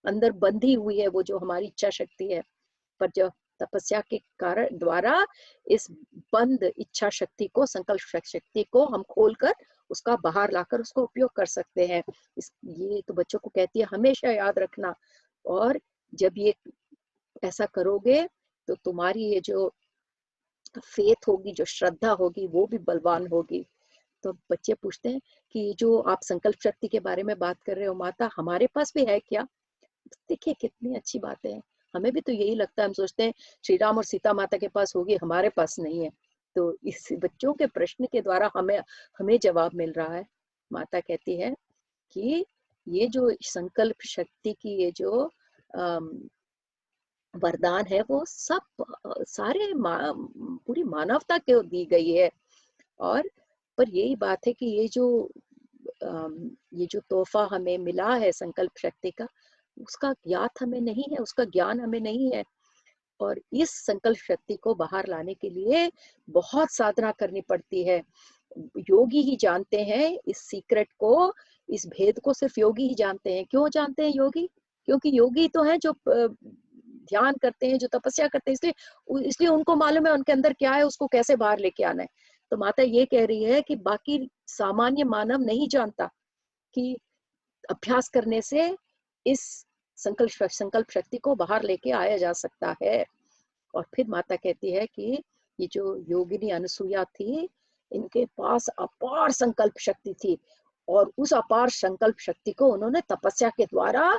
अंदर बंधी हुई है वो जो हमारी इच्छा शक्ति है। पर जो तपस्या के कारण द्वारा इस बंद इच्छा शक्ति को, संकल्प शक्ति को हम खोलकर उसका बाहर लाकर उसको उपयोग कर सकते हैं। ये तो बच्चों को कहती है हमेशा याद रखना। और जब ये ऐसा करोगे तो तुम्हारी ये जो फेथ होगी, जो श्रद्धा होगी, वो भी बलवान होगी। तो बच्चे पूछते हैं कि जो आप संकल्प शक्ति के बारे में बात कर रहे हो माता, हमारे पास भी है क्या? देखिए कितनी अच्छी बातें हैं। हमें भी तो यही लगता है, हम सोचते हैं श्री राम और सीता माता के पास होगी, हमारे पास नहीं है। तो इस बच्चों के प्रश्न के द्वारा हमें हमें जवाब मिल रहा है। माता कहती है कि ये जो संकल्प शक्ति की ये जो वरदान है वो सब सारे पूरी मानवता को दी गई है। और पर यही बात है कि ये जो तोहफा हमें मिला है संकल्प शक्ति का, उसका ज्ञात हमें नहीं है, उसका ज्ञान हमें नहीं है। और इस संकल्प शक्ति को बाहर लाने के लिए बहुत साधना करनी पड़ती है। योगी ही जानते हैं इस सीक्रेट को, इस भेद को सिर्फ योगी ही जानते हैं। क्यों जानते हैं योगी? क्योंकि योगी तो हैं जो ध्यान करते हैं, जो तपस्या करते हैं, इसलिए इसलिए उनको मालूम है उनके अंदर क्या है, उसको कैसे बाहर लेके आना है। तो माता ये कह रही है कि बाकी सामान्य मानव नहीं जानता कि अभ्यास करने से इस संकल्प शक्ति को बाहर लेके आया जा सकता है। और फिर माता कहती है कि ये जो योगिनी अनसुईया थी, इनके पास अपार संकल्प शक्ति थी और उस अपार संकल्प शक्ति को उन्होंने तपस्या के द्वारा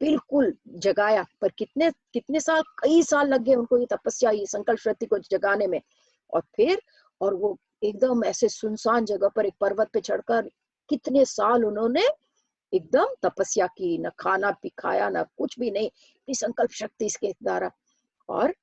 बिल्कुल जगाया। पर कितने कितने साल, कई साल लग गए उनको ये तपस्या, ये संकल्प शक्ति को जगाने में। और फिर और वो एकदम ऐसे सुनसान जगह पर एक पर्वत पे चढ़कर कितने साल उन्होंने एकदम तपस्या की, न खाना भी खाया, न कुछ भी नहीं, इतनी संकल्प शक्ति इसके द्वारा। और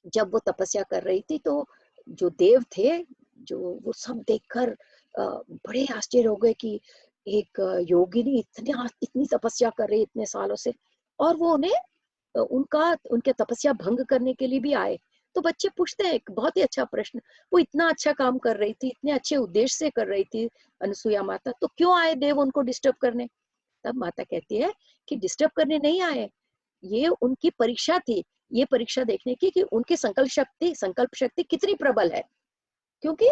जब वो तपस्या कर रही थी तो जो देव थे, जो वो सब देखकर बड़े आश्चर्य हो गए कि एक योगिनी इतनी तपस्या कर रही इतने सालों से, और वो उन्हें उनके तपस्या भंग करने के लिए भी आए। तो बच्चे पूछते हैं एक बहुत ही अच्छा प्रश्न, वो इतना अच्छा काम कर रही थी, इतने अच्छे उद्देश्य से कर रही थी अनसुईया माता, तो क्यों आए देव उनको डिस्टर्ब करने? तब माता कहती है कि डिस्टर्ब करने नहीं आए, ये उनकी परीक्षा थी। ये परीक्षा देखने की कि उनकी संकल्प शक्ति कितनी प्रबल है। क्योंकि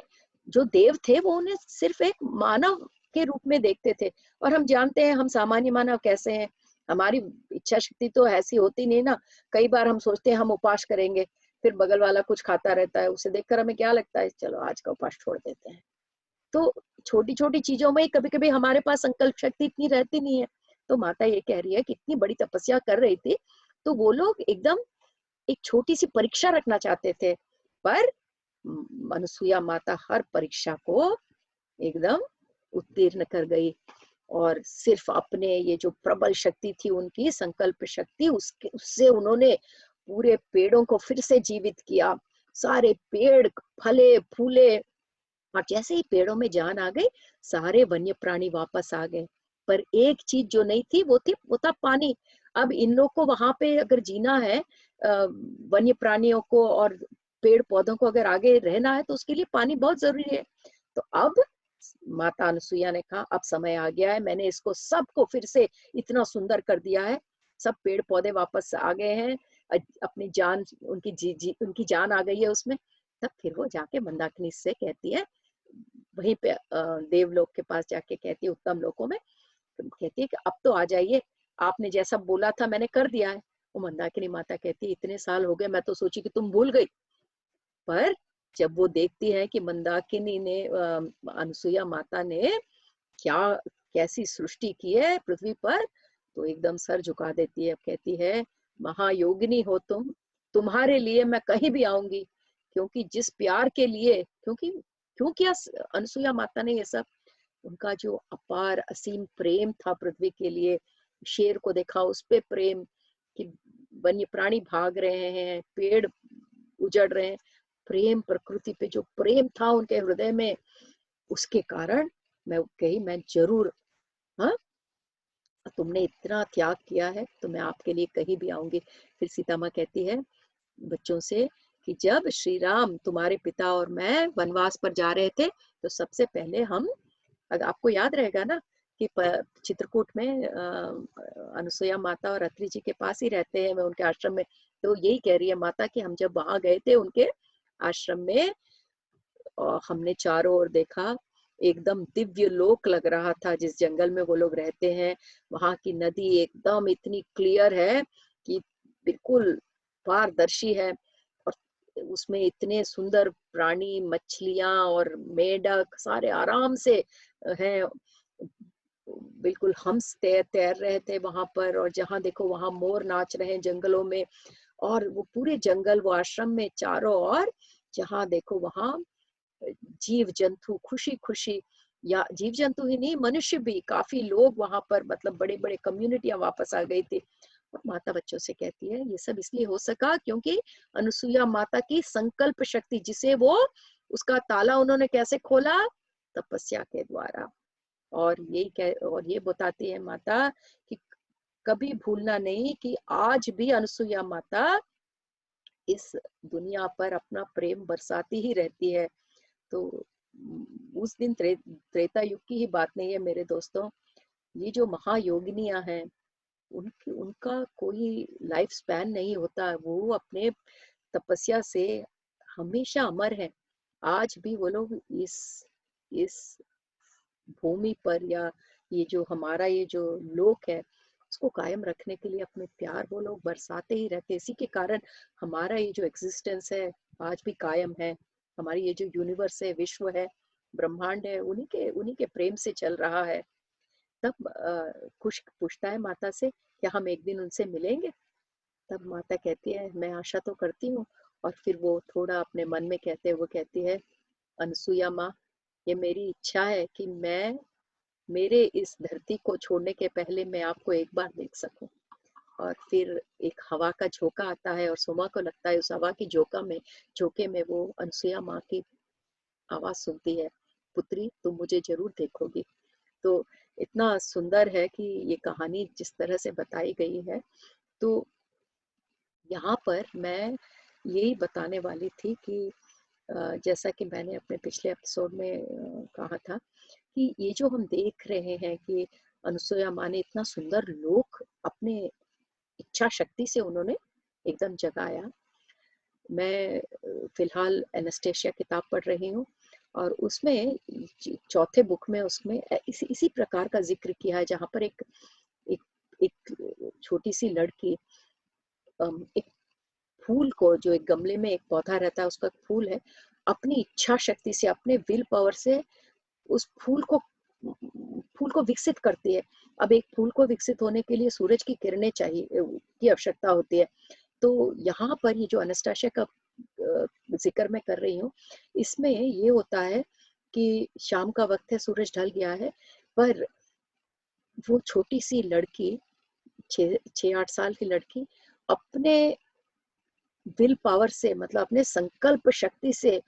जो देव थे वो उन्हें सिर्फ एक मानव के रूप में देखते थे, और हम जानते हैं हम सामान्य मानव कैसे हैं। हमारी इच्छा शक्ति तो ऐसी होती नहीं ना। कई बार हम सोचते हैं हम उपवास करेंगे, फिर बगल वाला कुछ खाता रहता है, उसे देखकर हमें क्या लगता है, चलो आज का उपवास छोड़ देते हैं। तो छोटी छोटी चीजों में कभी कभी हमारे पास संकल्प शक्ति इतनी रहती नहीं है। तो माता ये कह रही है कि इतनी बड़ी तपस्या कर रही थी, तो वो लोग एकदम एक छोटी सी परीक्षा रखना चाहते थे, पर अनसुईया माता हर परीक्षा को एकदम उत्तीर्ण कर गई। और सिर्फ अपने ये जो प्रबल शक्ति थी, उनकी संकल्प शक्ति, उससे उन्होंने पूरे पेड़ों को फिर से जीवित किया। सारे पेड़ फले फूले, और जैसे ही पेड़ों में जान आ गई, सारे वन्य प्राणी वापस आ गए। पर एक चीज जो नहीं थी, वो था पानी। अब इन लोग को वहां पे अगर जीना है, वन्य प्राणियों को और पेड़ पौधों को अगर आगे रहना है, तो उसके लिए पानी बहुत जरूरी है। तो अब माता अनसुईया ने कहा अब समय आ गया है, मैंने इसको सबको फिर से इतना सुंदर कर दिया है, सब पेड़ पौधे वापस आ गए हैं, अपनी जान, उनकी जान आ गई है उसमें। तब फिर वो जाके मंदाकिनी से कहती है, वहीं पे देवलोक के पास जाके कहती है, उत्तम लोकों में कहती है कि अब तो आ जाइए, आपने जैसा बोला था मैंने कर दिया है। वो मंदाकिनी माता कहती है इतने साल हो गए, मैं तो सोची कि तुम भूल गई। पर जब वो देखती है कि मंदाकिनी ने अनसुईया माता ने क्या कैसी सृष्टि की है पृथ्वी पर, तो एकदम सर झुका देती है। कहती है महायोगिनी हो तुम, तुम्हारे लिए मैं कहीं भी आऊंगी। क्योंकि जिस प्यार के लिए, क्योंकि क्यों किया अनसुईया माता ने ये सब, उनका जो अपार असीम प्रेम था पृथ्वी के लिए। शेर को देखा, उस पे प्रेम, कि वन्य प्राणी भाग रहे हैं, पेड़ उजड़ रहे हैं, प्रेम, प्रकृति पे जो प्रेम था उनके हृदय में, उसके कारण मैं कही मैं जरूर, हाँ, तुमने इतना त्याग किया है तो मैं आपके लिए कहीं भी आऊंगी। फिर सीता माँ कहती है बच्चों से कि जब श्री राम तुम्हारे पिता और मैं वनवास पर जा रहे थे, तो सबसे पहले हम, अगर आपको याद रहेगा ना कि चित्रकूट में अनसुईया माता और अत्रि जी के पास ही रहते हैं, मैं उनके आश्रम में। तो यही कह रही है माता कि हम जब वहां गए थे उनके आश्रम में, और हमने चारों ओर देखा, एकदम दिव्य लोक लग रहा था जिस जंगल में वो लोग रहते हैं। वहां की नदी एकदम इतनी क्लियर है कि बिल्कुल पारदर्शी है, और उसमें इतने सुंदर प्राणी, मछलियां और मेंढक सारे आराम से हैं। बिल्कुल हंस तैर तैर रहे थे वहां पर, और जहां देखो वहां मोर नाच रहे हैं जंगलों में। और वो पूरे जंगल, वो आश्रम में चारों ओर जहां देखो वहां जीव जंतु खुशी खुशी, या जीव जंतु ही नहीं, मनुष्य भी, काफी लोग वहां पर, मतलब बड़े बड़े कम्युनिटियां वापस आ गई थी। और माता बच्चों से कहती है ये सब इसलिए हो सका क्योंकि अनसुईया माता की संकल्प शक्ति, जिसे वो, उसका ताला उन्होंने कैसे खोला, तपस्या के द्वारा। और ये बताती है माता कि कभी भूलना नहीं कि आज भी अनसुईया माता इस दुनिया पर अपना प्रेम बरसाती ही रहती है। तो उस दिन त्रेता युग की ही बात नहीं है मेरे दोस्तों। ये जो महायोगिनियां हैं, उनका कोई लाइफ स्पैन नहीं होता, वो अपने तपस्या से हमेशा अमर है। आज भी वो लोग इस भूमि पर, या ये जो हमारा ये जो लोक है, उसको कायम रखने के लिए अपने प्यार वो लोग बरसाते ही रहते हैं। इसी के कारण हमारा ये जो एग्जिस्टेंस है आज भी कायम है। हमारी ये जो यूनिवर्स है, विश्व है, ब्रह्मांड है, उन्हीं के प्रेम से चल रहा है। तब कुश पूछता है माता से, क्या हम एक दिन उनसे मिलेंगे? तब माता कहती है, मैं आशा तो करती हूँ। और फिर वो थोड़ा अपने मन में कहते हुए कहती है, अनसुया माँ, ये मेरी इच्छा है कि मैं मेरे इस धरती को छोड़ने के पहले मैं आपको एक बार देख सकूं। और फिर एक हवा का झोंका आता है और सुमा को लगता है उस हवा की झोंके में वो अनसुया माँ की आवाज सुनती है, पुत्री तुम मुझे जरूर देखोगी। तो इतना सुंदर है कि ये कहानी जिस तरह से बताई गई है। तो यहाँ पर मैं यही बताने वाली थी कि जैसा कि मैंने अपने पिछले एपिसोड में कहा था कि ये जो हम देख रहे हैं कि अनुसुईया माँ ने इतना सुंदर लोक अपने इच्छा शक्ति से उन्होंने एकदम जगाया। मैं फिलहाल एनास्टेशिया किताब पढ़ रही हूँ और उसमें चौथे बुक में उसमें इसी प्रकार का जिक्र किया है, जहाँ पर एक एक एक छोटी सी लड़की एक फूल को, जो एक गमले में एक पौधा रहता है उसका फूल है, अपनी इच्छा शक्ति से, अपने विल पावर से उस फूल को विकसित करती है। अब एक फूल को विकसित होने के लिए सूरज की किरणें चाहिए की आवश्यकता होती है। तो यहाँ पर ये जो एनास्टेशिया का जिक्र मैं कर रही हूँ, इसमें ये होता है कि शाम का वक्त है, सूरज ढल गया है, पर वो छोटी सी लड़की, 6-8 साल की लड़की, अपने विल पावर से, मतलब अपने संकल्प शक्ति से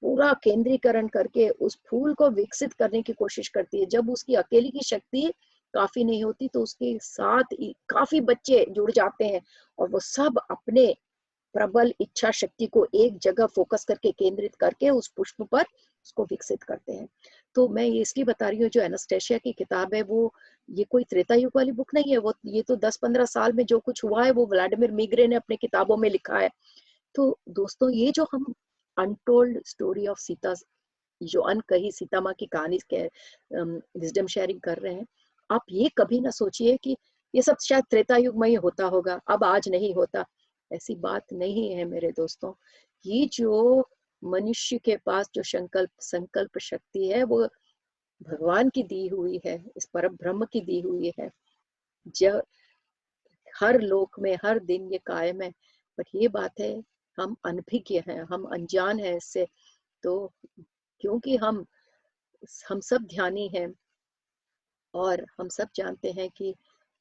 पूरा केंद्रीकरण करके उस फूल को विकसित करने की कोशिश करती है। जब उसकी अकेली की शक्ति काफी नहीं होती तो उसके साथ काफी बच्चे जुड़ जाते हैं और वो सब अपने प्रबल इच्छा शक्ति को एक जगह फोकस करके, केंद्रित करके उस पुष्प पर उसको विकसित करते हैं। तो मैं ये इसलिए बता रही हूँ, जो एनास्टेशिया की किताब है वो ये कोई त्रेता युग वाली बुक नहीं है, वो ये तो 10-15 साल में जो कुछ हुआ है वो व्लादिमीर मिग्रे ने अपने किताबों में लिखा है। तो दोस्तों, ये जो हम अनटोल्ड स्टोरी ऑफ सीता, जो अनकही सीता माँ की कहानी के विजडम शेयरिंग कर रहे हैं, आप ये कभी ना सोचिए कि ये सब शायद त्रेता युग में ही होता होगा, अब आज नहीं होता। ऐसी बात नहीं है मेरे दोस्तों। ये जो मनुष्य के पास जो संकल्प संकल्प शक्ति है, वो भगवान की दी हुई है, इस परम ब्रह्म की दी हुई है। जब हर लोक में हर दिन ये कायम है, पर ये बात है, हम अनभिज्ञ हैं, हम अनजान हैं इससे। तो क्योंकि हम सब ध्यानी हैं और हम सब जानते हैं कि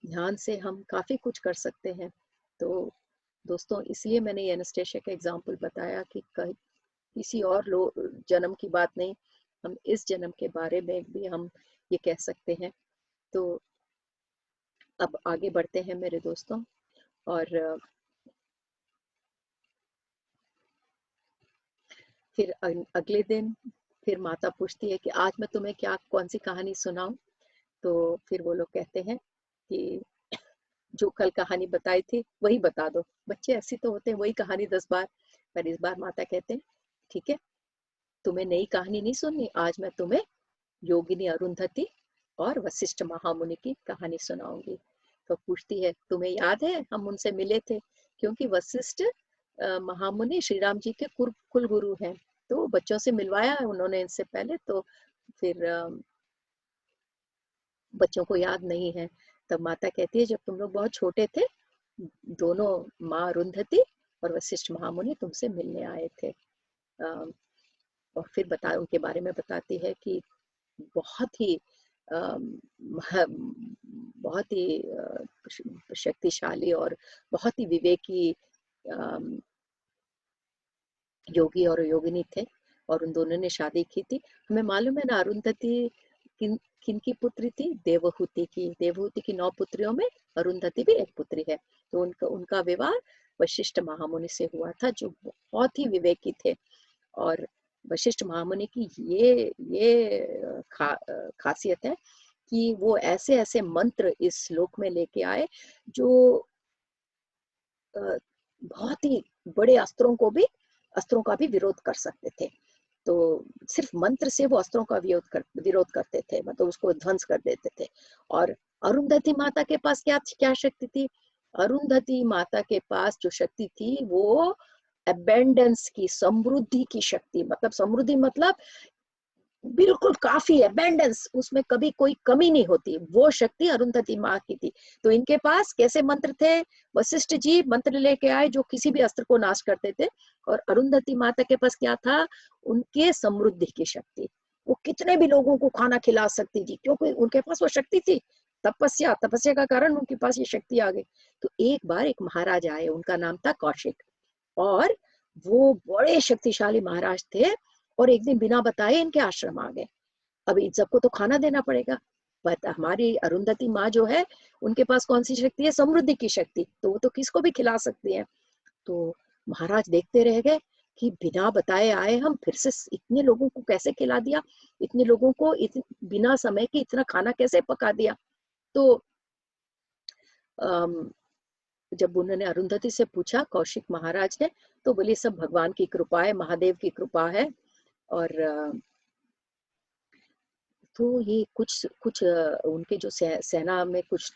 ध्यान से हम काफी कुछ कर सकते हैं। तो दोस्तों, इसलिए मैंने ये एनास्टेशिया का एग्जाम्पल बताया कि किसी और जन्म की बात नहीं, हम इस जन्म के बारे में भी हम ये कह सकते हैं। तो अब आगे बढ़ते हैं मेरे दोस्तों। और फिर अगले दिन फिर माता पूछती है कि आज मैं तुम्हें क्या कौन सी कहानी सुनाऊं। तो फिर वो लोग कहते हैं कि जो कल कहानी बताई थी वही बता दो। बच्चे ऐसे तो होते हैं, वही कहानी 10 बार। पर इस बार माता कहते हैं, ठीक है, तुम्हें नई कहानी नहीं सुननी, आज मैं तुम्हें योगिनी अरुंधति और वशिष्ठ महामुनि की कहानी सुनाऊंगी। तो पूछती है, तुम्हें याद है हम उनसे मिले थे? क्योंकि वशिष्ठ महामुनि श्री राम जी के कुल गुरु हैं। तो बच्चों से मिलवाया है उन्होंने इनसे पहले। तो फिर बच्चों को याद नहीं है। तब माता कहती है, जब तुम लोग बहुत छोटे थे, दोनों माँ अरुंधति और वशिष्ठ महामुनि तुमसे मिलने आए थे। और फिर उनके बारे में बताती है कि बहुत ही बहुत ही शक्तिशाली और बहुत ही विवेकी योगी और योगिनी थे और उन दोनों ने शादी की थी। हमें मालूम है ना, अरुंधति किन किन की पुत्री थी? देवहूति की। देवहूति की 9 पुत्रियों में अरुंधति भी एक पुत्री है। तो उनका उनका विवाह वशिष्ठ महामुनि से हुआ था, जो बहुत ही विवेकी थे। और वशिष्ठ महामुनि की ये खासियत है कि वो ऐसे ऐसे मंत्र इस श्लोक में लेके आए जो बहुत ही बड़े अस्त्रों का भी विरोध कर सकते थे। तो सिर्फ मंत्र से वो अस्त्रों का विरोध करते थे, मतलब उसको ध्वंस कर देते थे। और अरुंधति माता के पास क्या क्या शक्ति थी? अरुंधति माता के पास जो शक्ति थी वो अबेंडेंस की, समृद्धि की शक्ति, मतलब समृद्धि मतलब बिल्कुल काफी अबेंडेंस, उसमें कभी कोई कमी नहीं होती, वो शक्ति अरुंधति माँ की थी। तो इनके पास कैसे मंत्र थे? वशिष्ठ जी मंत्र लेके आए जो किसी भी अस्त्र को नाश करते थे, और अरुंधति माता के पास क्या था? उनके समृद्धि की शक्ति। वो कितने भी लोगों को खाना खिला सकती थी, क्योंकि उनके पास वो शक्ति थी। तपस्या, तपस्या का कारण उनके पास ये शक्ति आ गई। तो एक बार एक महाराज आए, उनका नाम था कौशिक, और वो बड़े शक्तिशाली महाराज थे, और एक दिन बिना बताए इनके आश्रम आ गए। अब इन सबको तो खाना देना पड़ेगा, बट हमारी अरुंधति माँ जो है, उनके पास कौन सी शक्ति है? समृद्धि की शक्ति, तो वो तो किसको भी खिला सकती है। तो महाराज देखते रह गए कि बिना बताए आए हम, फिर से इतने लोगों को कैसे खिला दिया, इतने लोगों को बिना समय के इतना खाना कैसे पका दिया। तो अम, जब उन्होंने अरुंधति से पूछा, कौशिक महाराज ने, तो बोले सब भगवान की कृपा है, महादेव की कृपा है। और तो ये कुछ कुछ उनके जो सेना में कुछ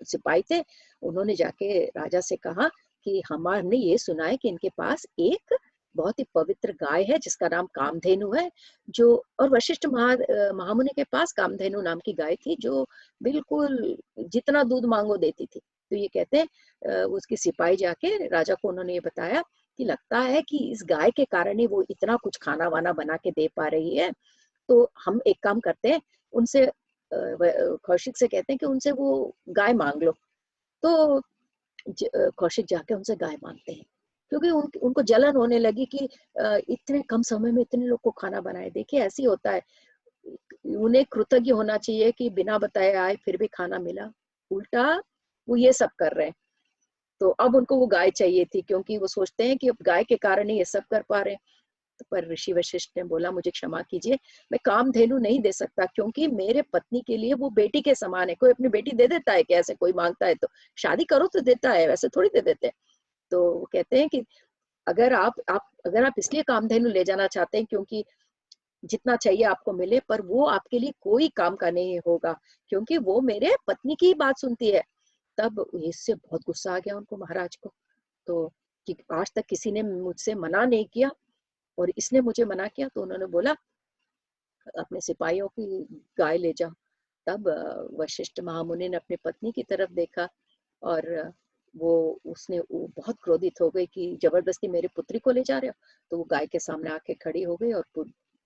सिपाही थे, उन्होंने जाके राजा से कहा कि हमारे ये सुना है कि इनके पास एक बहुत ही पवित्र गाय है जिसका नाम कामधेनु है, जो, और वशिष्ठ महामुनि के पास कामधेनु नाम की गाय थी जो बिल्कुल जितना दूध मांगो देती थी। तो ये कहते हैं उसके सिपाही जाके राजा को उन्होंने ये बताया कि लगता है कि इस गाय के कारण ही वो इतना कुछ खाना वाना बना के दे पा रही है। तो हम एक काम करते हैं, उनसे कौशिक से कहते हैं कि उनसे वो गाय मांग लो। तो कौशिक जाके उनसे गाय मांगते हैं, क्योंकि उनको जलन होने लगी कि इतने कम समय में इतने लोग को खाना बनाए। देखिए ऐसे ही होता है, उन्हें कृतज्ञ होना चाहिए कि बिना बताए आए फिर भी खाना मिला, उल्टा वो ये सब कर रहे हैं। तो अब उनको वो गाय चाहिए थी, क्योंकि वो सोचते हैं कि अब गाय के कारण ही ये सब कर पा रहे हैं। पर ऋषि वशिष्ठ ने बोला, मुझे क्षमा कीजिए, मैं कामधेनु नहीं दे सकता, क्योंकि मेरे पत्नी के लिए वो बेटी के समान है। कोई अपनी बेटी दे देता है, कैसे कोई मांगता है तो शादी करो तो देता है, वैसे थोड़ी दे देते हैं। तो वो कहते हैं कि अगर आप इसलिए कामधेनु ले जाना चाहते हैं क्योंकि जितना चाहिए आपको मिले, पर वो आपके लिए कोई काम का नहीं होगा, क्योंकि वो मेरे पत्नी की बात सुनती है। तब इससे बहुत गुस्सा आ गया उनको, महाराज को। तो कि आज तक किसी ने मुझसे मना नहीं किया और इसने मुझे मना किया, तो उन्होंने बोला अपने सिपाहियों की गाय ले जाओ। तब वशिष्ठ महामुनि ने अपनी पत्नी की तरफ देखा, और वो बहुत क्रोधित हो गई कि जबरदस्ती मेरी पुत्री को ले जा रहे हो। तो वो गाय के सामने आके खड़ी हो गई और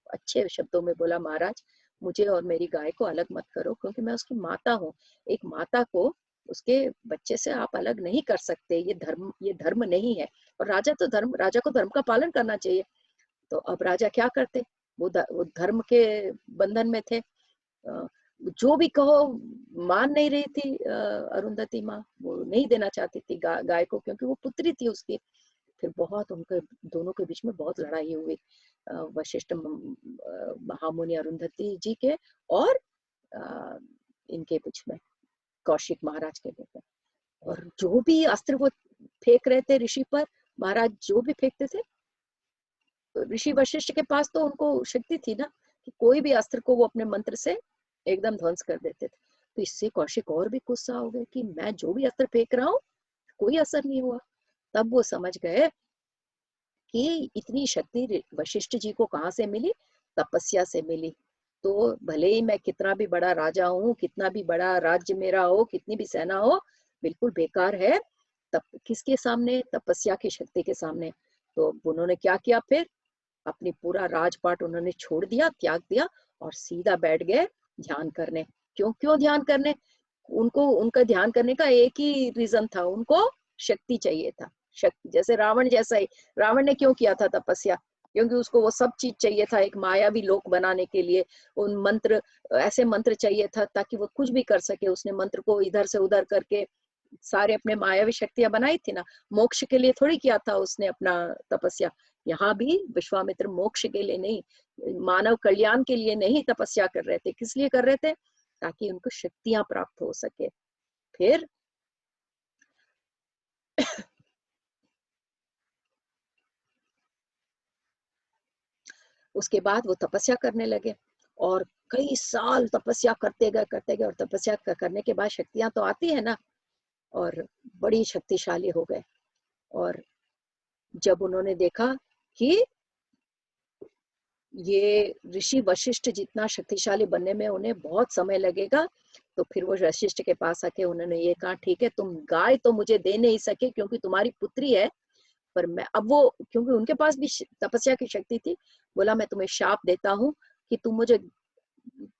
अच्छे शब्दों में बोला, महाराज मुझे और मेरी गाय को अलग मत करो, क्योंकि मैं उसकी माता हूँ। एक माता को उसके बच्चे से आप अलग नहीं कर सकते, ये धर्म नहीं है। और राजा को धर्म का पालन करना चाहिए। तो अब राजा क्या करते? वो धर्म के बंधन में थे। जो भी कहो मान नहीं रही थी अरुंधति माँ, वो नहीं देना चाहती थी गाय को, क्योंकि वो पुत्री थी उसकी। फिर बहुत उनके दोनों के बीच में बहुत लड़ाई हुई, वशिष्ठ महामुनि अरुंधति जी के और अ, इनके बीच में, कौशिक महाराज के बीच में। और जो भी अस्त्र वो फेंक रहे थे ऋषि पर, महाराज जो भी फेंकते थे, ऋषि वशिष्ठ के पास तो उनको शक्ति थी ना कि कोई भी अस्त्र को वो अपने मंत्र से एकदम ध्वंस कर देते थे। तो इससे कौशिक और भी गुस्सा हो गए कि मैं जो भी अस्त्र फेंक रहा हूँ कोई असर नहीं हुआ। तब वो समझ गए कि इतनी शक्ति वशिष्ठ जी को कहाँ से मिली? तपस्या से मिली। तो भले ही मैं कितना भी बड़ा राजा हूँ, कितना भी बड़ा राज्य मेरा हो, कितनी भी सेना हो, बिल्कुल बेकार है तब किसके सामने? तपस्या की शक्ति के सामने। तो उन्होंने क्या किया फिर? अपनी पूरा राजपाट उन्होंने छोड़ दिया, त्याग दिया, और सीधा बैठ गए ध्यान करने। क्यों क्यों ध्यान करने? उनको उनका ध्यान करने का एक ही रीजन था, उनको शक्ति चाहिए था। शक्ति, जैसे रावण जैसा ही। रावण ने क्यों किया था तपस्या? क्योंकि उसको वो सब चीज चाहिए था, एक मायावी लोक बनाने के लिए। उन मंत्र, ऐसे मंत्र चाहिए था ताकि वो कुछ भी कर सके। उसने मंत्र को इधर से उधर करके सारे अपने मायावी शक्तियां बनाई थी ना। मोक्ष के लिए थोड़ी किया था उसने अपना तपस्या। यहाँ भी विश्वामित्र मोक्ष के लिए नहीं, मानव कल्याण के लिए नहीं तपस्या कर रहे थे। किस लिए कर रहे थे? ताकि उनको शक्तियां प्राप्त हो सके। फिर उसके बाद वो तपस्या करने लगे और कई साल तपस्या करते गए और तपस्या करने के बाद शक्तियां तो आती है ना, और बड़ी शक्तिशाली हो गए। और जब उन्होंने देखा कि ये ऋषि वशिष्ठ जितना शक्तिशाली बनने में उन्हें बहुत समय लगेगा, तो फिर वो वशिष्ठ के पास आके उन्होंने ये कहा, ठीक है, तुम गाय तो मुझे दे नहीं सके क्योंकि तुम्हारी पुत्री है, पर मैं अब वो, क्योंकि उनके पास भी तपस्या की शक्ति थी, बोला मैं तुम्हें शाप देता हूँ कि तुम मुझे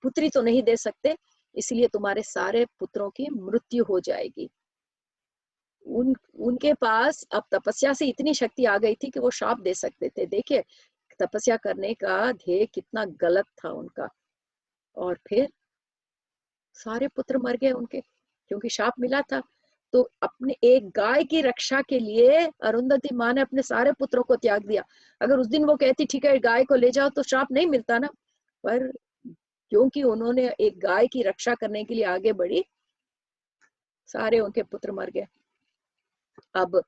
पुत्री तो नहीं दे सकते, इसलिए तुम्हारे सारे पुत्रों की मृत्यु हो जाएगी। उनके पास अब तपस्या से इतनी शक्ति आ गई थी कि वो शाप दे सकते थे। देखिए तपस्या करने का ध्येय कितना गलत था उनका। और फिर सारे पुत्र मर गए उनके, क्योंकि शाप मिला था। तो अपने एक गाय की रक्षा के लिए अरुंधति माँ ने अपने सारे पुत्रों को त्याग दिया। अगर उस दिन वो कहती ठीक है गाय को ले जाओ तो शाप नहीं मिलता ना, पर क्योंकि उन्होंने एक गाय की रक्षा करने के लिए आगे बढ़ी, सारे उनके पुत्र मर गए। अब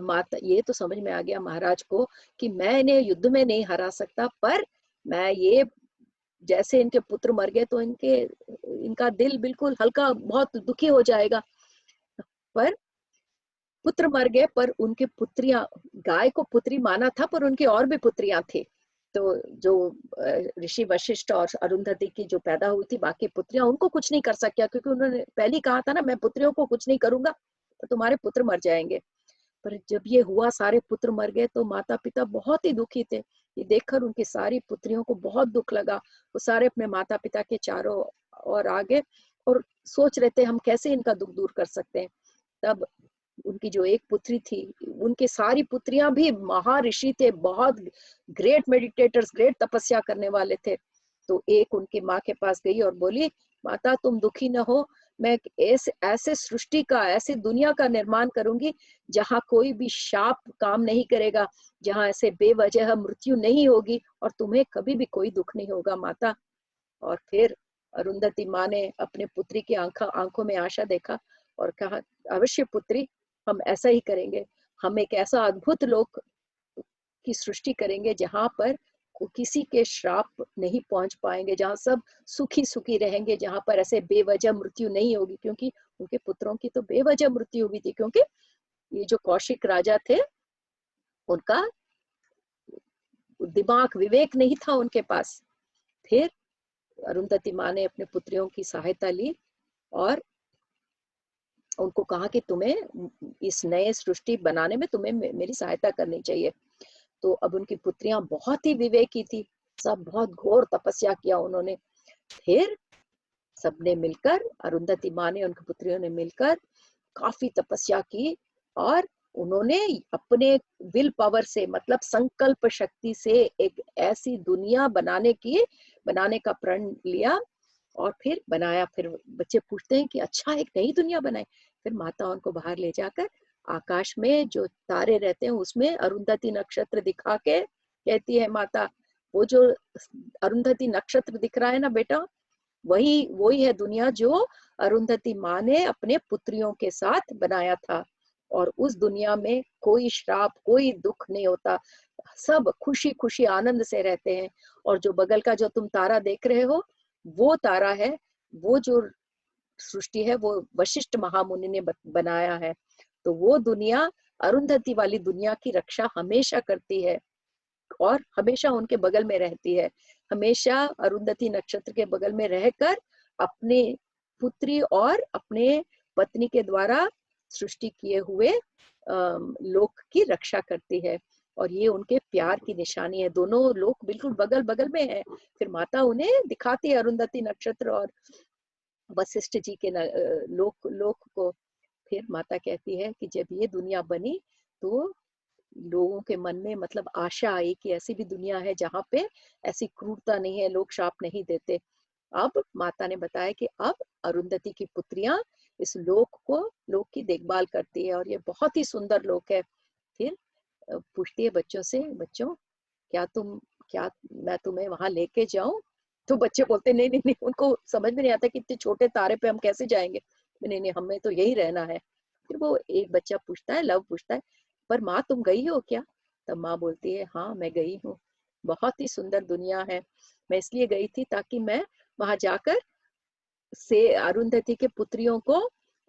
माता, ये तो समझ में आ गया महाराज को कि मैं इन्हें युद्ध में नहीं हरा सकता, पर मैं ये, जैसे इनके पुत्र मर गए तो इनका दिल बिल्कुल हल्का, बहुत दुखी हो जाएगा। पर पुत्र मर गए, पर उनकी पुत्रियां, गाय को पुत्री माना था पर उनकी और भी पुत्रियां थी। तो जो ऋषि वशिष्ठ और अरुंधति की जो पैदा हुई थी बाकी पुत्रियां, उनको कुछ नहीं कर सकिया, क्योंकि उन्होंने पहले कहा था ना, मैं पुत्रियों को कुछ नहीं करूंगा तो तुम्हारे पुत्र मर जाएंगे। पर जब ये हुआ, सारे पुत्र मर गए, तो माता पिता बहुत ही दुखी थे। ये देखकर उनकी सारी पुत्रियों को बहुत दुख लगा। वो सारे अपने माता पिता के चारों ओर आ गए और सोच रहे थे हम कैसे इनका दुख दूर कर सकते हैं। तब उनकी जो एक पुत्री थी, उनकी सारी पुत्रियां भी महर्षि थे, बहुत ग्रेट मेडिटेटर्स, ग्रेट तपस्या करने वाले थे। तो एक उनकी माँ के पास गई और बोली, माता तुम दुखी न हो, मैं ऐसे ऐसे सृष्टि का, ऐसी दुनिया का निर्माण करूंगी जहाँ कोई भी शाप काम नहीं करेगा, जहाँ ऐसे बेवजह मृत्यु नहीं होगी और तुम्हें कभी भी कोई दुख नहीं होगा माता। और फिर अरुंधति माँ ने अपने पुत्री की आंखों में आशा देखा और कहा, अवश्य पुत्री, हम ऐसा ही करेंगे। हम एक ऐसा अद्भुत लोक की सृष्टि करेंगे जहाँ पर किसी के श्राप नहीं पहुंच पाएंगे, जहाँ सब सुखी सुखी रहेंगे, जहाँ पर ऐसे बेवजह मृत्यु नहीं होगी। क्योंकि उनके पुत्रों की तो बेवजह मृत्यु हुई थी, क्योंकि ये जो कौशिक राजा थे, उनका दिमाग, विवेक नहीं था उनके पास। फिर अरुंधति माँ ने अपने पुत्रियों की सहायता ली और उनको कहा कि तुम्हें इस नए सृष्टि बनाने में तुम्हें मेरी सहायता करनी चाहिए। तो अब उनकी पुत्रियां बहुत ही विवेकी थी, सब बहुत घोर तपस्या किया उन्होंने। फिर सबने मिलकर, अरुंधति माँ ने, उनकी पुत्रियों ने मिलकर काफी तपस्या की और उन्होंने अपने विल पावर से, मतलब संकल्प शक्ति से, एक ऐसी दुनिया बनाने का प्रण लिया और फिर बनाया। फिर बच्चे पूछते हैं कि अच्छा एक नई दुनिया बनाए। फिर माता उनको बाहर ले जाकर आकाश में जो तारे रहते हैं उसमें अरुंधति नक्षत्र दिखा के कहती है, माता वो जो अरुंधति नक्षत्र दिख रहा है ना बेटा, वही है दुनिया जो अरुंधति माँ ने अपने पुत्रियों के साथ बनाया था। और उस दुनिया में कोई श्राप, कोई दुख नहीं होता, सब खुशी खुशी आनंद से रहते हैं। और जो बगल का जो तुम तारा देख रहे हो, वो तारा है, वो जो सृष्टि है वो वशिष्ठ महामुनि ने बनाया है। तो वो दुनिया, अरुंधति वाली दुनिया की रक्षा हमेशा करती है और हमेशा उनके बगल में रहती है। हमेशा अरुंधति नक्षत्र के बगल में रहकर अपने पुत्री और अपने पत्नी के द्वारा सृष्टि किए हुए लोक की रक्षा करती है। और ये उनके प्यार की निशानी है। दोनों लोक बिल्कुल बगल बगल में है। फिर माता उन्हें दिखाती है अरुंधति नक्षत्र और वशिष्ठ जी के लोक लोक को। फिर माता कहती है कि जब ये दुनिया बनी तो लोगों के मन में, मतलब आशा आई कि ऐसी भी दुनिया है जहाँ पे ऐसी क्रूरता नहीं है, लोग शाप नहीं देते। अब माता ने बताया कि अब अरुंधति की पुत्रियां इस लोक की देखभाल करती है और ये बहुत ही सुंदर लोक है। फिर पूछती है बच्चों से, बच्चों क्या मैं तुम्हें वहां लेके जाऊं? तो बच्चे बोलते नहीं नहीं नहीं, उनको समझ में नहीं आता कि इतने छोटे तारे पे हम कैसे जाएंगे। नहीं नहीं, हमें तो यही रहना है। फिर वो एक बच्चा पूछता है, लव पूछता है, पर माँ तुम गई हो क्या? तब माँ बोलती है, हाँ मैं गई हूँ, बहुत ही सुंदर दुनिया है, मैं इसलिए गई थी ताकि मैं वहां जाकर से अरुंधति के पुत्रियों को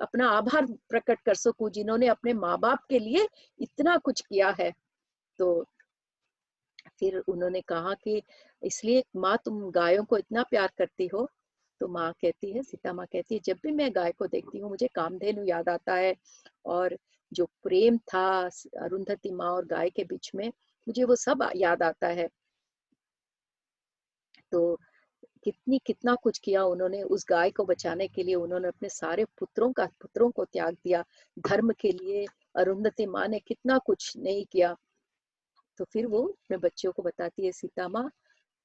अपना आभार प्रकट कर सकूं, जिन्होंने अपने माँ बाप के लिए इतना कुछ किया है। तो फिर उन्होंने कहा कि इसलिए माँ तुम गायों को इतना प्यार करती हो। तो माँ कहती है, सीता माँ कहती है, जब भी मैं गाय को देखती हूँ मुझे कामधेनु याद आता है, और जो प्रेम था अरुंधति माँ और गाय के बीच में, मुझे वो सब याद आता है। तो कितना कुछ किया उन्होंने उस गाय को बचाने के लिए, उन्होंने अपने सारे पुत्रों को त्याग दिया धर्म के लिए। अरुंधति माँ ने कितना कुछ नहीं किया। तो फिर वो अपने बच्चों को बताती है, सीता माँ,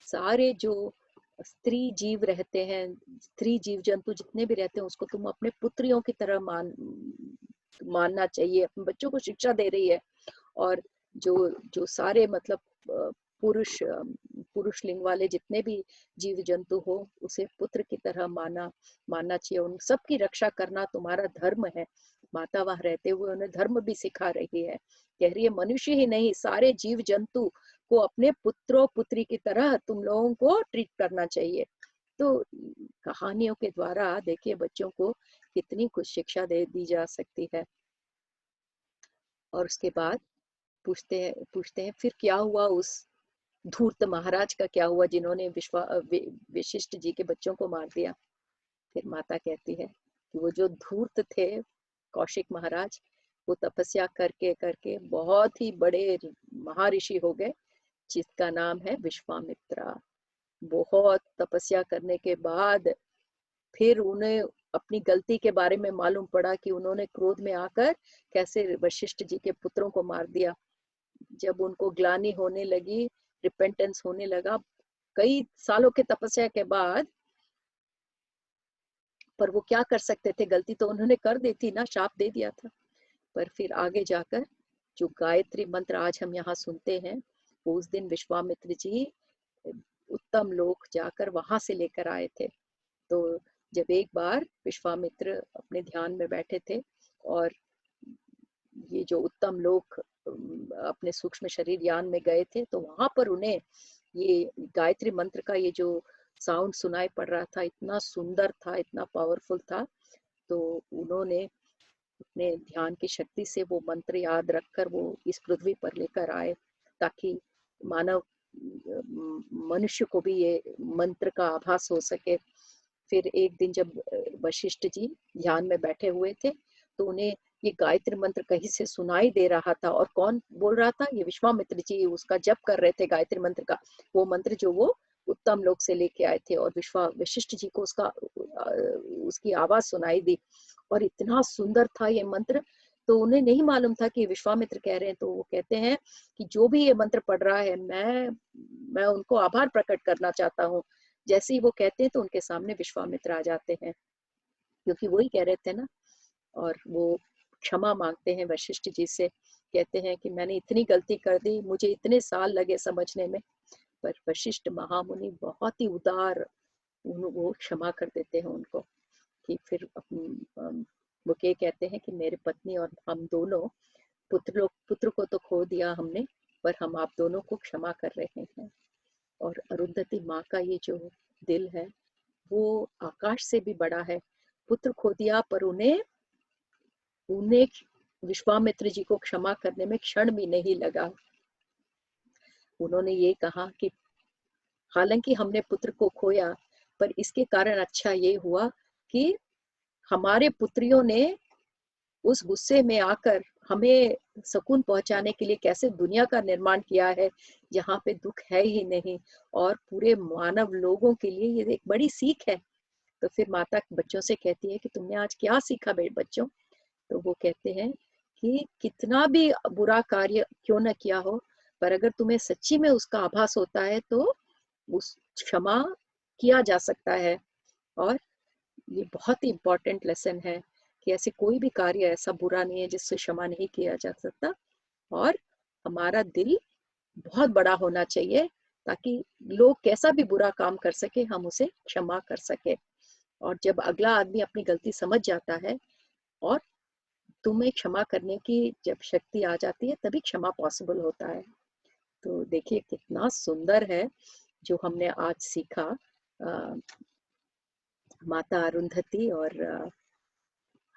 सारे जो स्त्री जीव रहते हैं, स्त्री जीव जंतु जितने भी रहते हैं, उसको तुम अपने पुत्रियों की तरह मानना चाहिए। अपने बच्चों को शिक्षा दे रही है। और जो जो सारे मतलब पुरुष लिंग वाले जितने भी जीव जंतु हो, उसे पुत्र की तरह मानना चाहिए। उन सबकी रक्षा करना तुम्हारा धर्म है। माता वहां रहते हुए उन्हें धर्म भी सिखा रही है, कह रही है मनुष्य ही नहीं, सारे जीव जंतु को अपने पुत्रों पुत्री की तरह तुम लोगों को ट्रीट करना चाहिए। तो कहानियों के द्वारा देखिए बच्चों को कितनी कुछ शिक्षा दे दी जा सकती है। और उसके बाद पूछते हैं फिर क्या हुआ उस धूर्त महाराज का, क्या हुआ जिन्होंने विशिष्ट जी के बच्चों को मार दिया। फिर माता कहती है कि वो जो धूर्त थे कौशिक महाराज, वो तपस्या करके करके बहुत ही बड़े महर्षि हो गए, जिसका नाम है विश्वामित्रा। बहुत तपस्या करने के बाद फिर उन्हें अपनी गलती के बारे में मालूम पड़ा कि उन्होंने क्रोध में आकर कैसे वशिष्ठ जी के पुत्रों को मार दिया। जब उनको ग्लानि होने लगी, रिपेंटेंस होने लगा, कई सालों के तपस्या के बाद, पर वो क्या कर सकते थे, गलती तो उन्होंने कर दी थी ना, शाप दे दिया था। पर फिर आगे जाकर जो गायत्री मंत्र आज हम यहाँ सुनते हैं, वो उस दिन विश्वामित्र जी उत्तम लोक जाकर वहां से लेकर आए थे। तो जब एक बार विश्वामित्र अपने ध्यान में बैठे थे और ये जो उत्तम लोक अपने सूक्ष्म शरीर यान में गए थे, तो वहां पर उन्हें ये गायत्री मंत्र का ये जो साउंड सुनाई पड़ रहा था, इतना सुंदर था, इतना पावरफुल था। तो उन्होंने अपने ध्यान की शक्ति से वो मंत्र याद रखकर वो इस पृथ्वी पर लेकर आए, ताकि मानव मनुष्य को भी ये मंत्र का आभास हो सके। फिर एक दिन जब वशिष्ठ जी ध्यान में बैठे हुए थे, तो उन्हें ये गायत्री मंत्र कहीं से सुनाई दे रहा था। और कौन बोल रहा था? ये विश्वामित्र जी उसका जप कर रहे थे, गायत्री मंत्र का, वो मंत्र जो वो उत्तम लोक से लेके आए थे। और वशिष्ठ जी को उसकी आवाज सुनाई दी, और इतना सुंदर था ये मंत्र। तो उन्हें नहीं मालूम था कि विश्वामित्र कह रहे हैं। तो वो कहते हैं कि जो भी ये मंत्र पढ़ रहा है, मैं उनको आभार प्रकट करना चाहता हूँ। जैसे ही वो कहते हैं तो उनके सामने विश्वामित्र आ जाते हैं, क्योंकि वही कह रहे थे ना। और वो क्षमा मांगते हैं वशिष्ठ जी से, कहते हैं कि मैंने इतनी गलती कर दी, मुझे इतने साल लगे समझने में। पर वशिष्ठ महामुनि बहुत ही उदार, वो क्षमा कर देते हैं उनको। कि फिर वो ये कहते हैं कि मेरे पत्नी और हम दोनों पुत्र को तो खो दिया हमने, पर हम आप दोनों को क्षमा कर रहे हैं। और अरुंधति माँ का ये जो दिल है, वो आकाश से भी बड़ा है। पुत्र खो दिया, पर उन्हें उन्हें विश्वामित्र जी को क्षमा करने में क्षण भी नहीं लगा। उन्होंने ये कहा कि हालांकि हमने पुत्र को खोया, पर इसके कारण अच्छा ये हुआ कि हमारे पुत्रियों ने उस गुस्से में आकर हमें सुकून पहुंचाने के लिए कैसे दुनिया का निर्माण किया है, जहाँ पे दुख है ही नहीं। और पूरे मानव लोगों के लिए ये एक बड़ी सीख है। तो फिर माता बच्चों से कहती है कि तुमने आज क्या सीखा बच्चों? तो वो कहते हैं कि कितना भी बुरा कार्य क्यों न किया हो, पर अगर तुम्हें सच्ची में उसका आभास होता है, तो उस क्षमा किया जा सकता है। और ये बहुत ही इम्पोर्टेंट लेसन है कि ऐसे कोई भी कार्य ऐसा बुरा नहीं है जिससे क्षमा नहीं किया जा सकता। और हमारा दिल बहुत बड़ा होना चाहिए, ताकि लोग कैसा भी बुरा काम कर सके, हम उसे क्षमा कर सके। और जब अगला आदमी अपनी गलती समझ जाता है और तुम्हें क्षमा करने की जब शक्ति आ जाती है, तभी क्षमा पॉसिबल होता है। तो देखिए कितना सुंदर है जो हमने आज सीखा। अ, माता अरुंधति और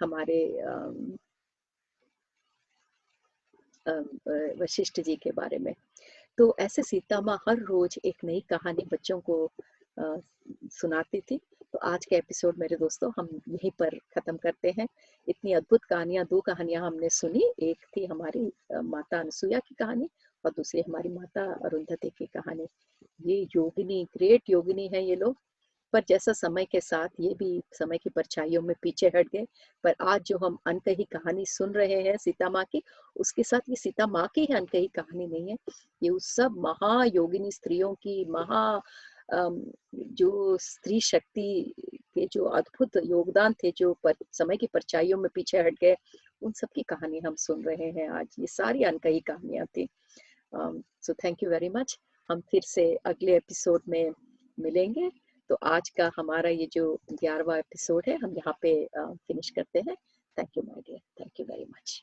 हमारे वशिष्ठ जी के बारे में। तो ऐसे सीता माँ हर रोज एक नई कहानी बच्चों को अ, सुनाती थी। तो आज का एपिसोड मेरे दोस्तों हम यहीं पर खत्म करते हैं। इतनी अद्भुत कहानियाँ, 2 कहानियाँ हमने सुनी। एक थी हमारी माता अनसुया की कहानी और दूसरी हमारी माता अरुंधति की कहानी। ये योगिनी, ग्रेट योगिनी है ये लोग। पर जैसा समय के साथ ये भी समय की परछाइयों में पीछे हट गए। पर आज जो हम अनकही कहानी सुन रहे हैं सीता माँ की, उसके साथ ये सीता माँ की ही अनकही कहानी नहीं है। ये उस सब महायोगिनी स्त्रियों की जो स्त्री शक्ति के जो अद्भुत योगदान थे, जो समय की परछाइयों में पीछे हट गए, उन सब की कहानी हम सुन रहे हैं आज। ये सारी अनकही कहानियां थी। So thank you very much. हम फिर से अगले एपिसोड में मिलेंगे। तो आज का हमारा ये जो 11वां एपिसोड है हम यहाँ पे फिनिश करते हैं। Thank you my dear, thank you very much.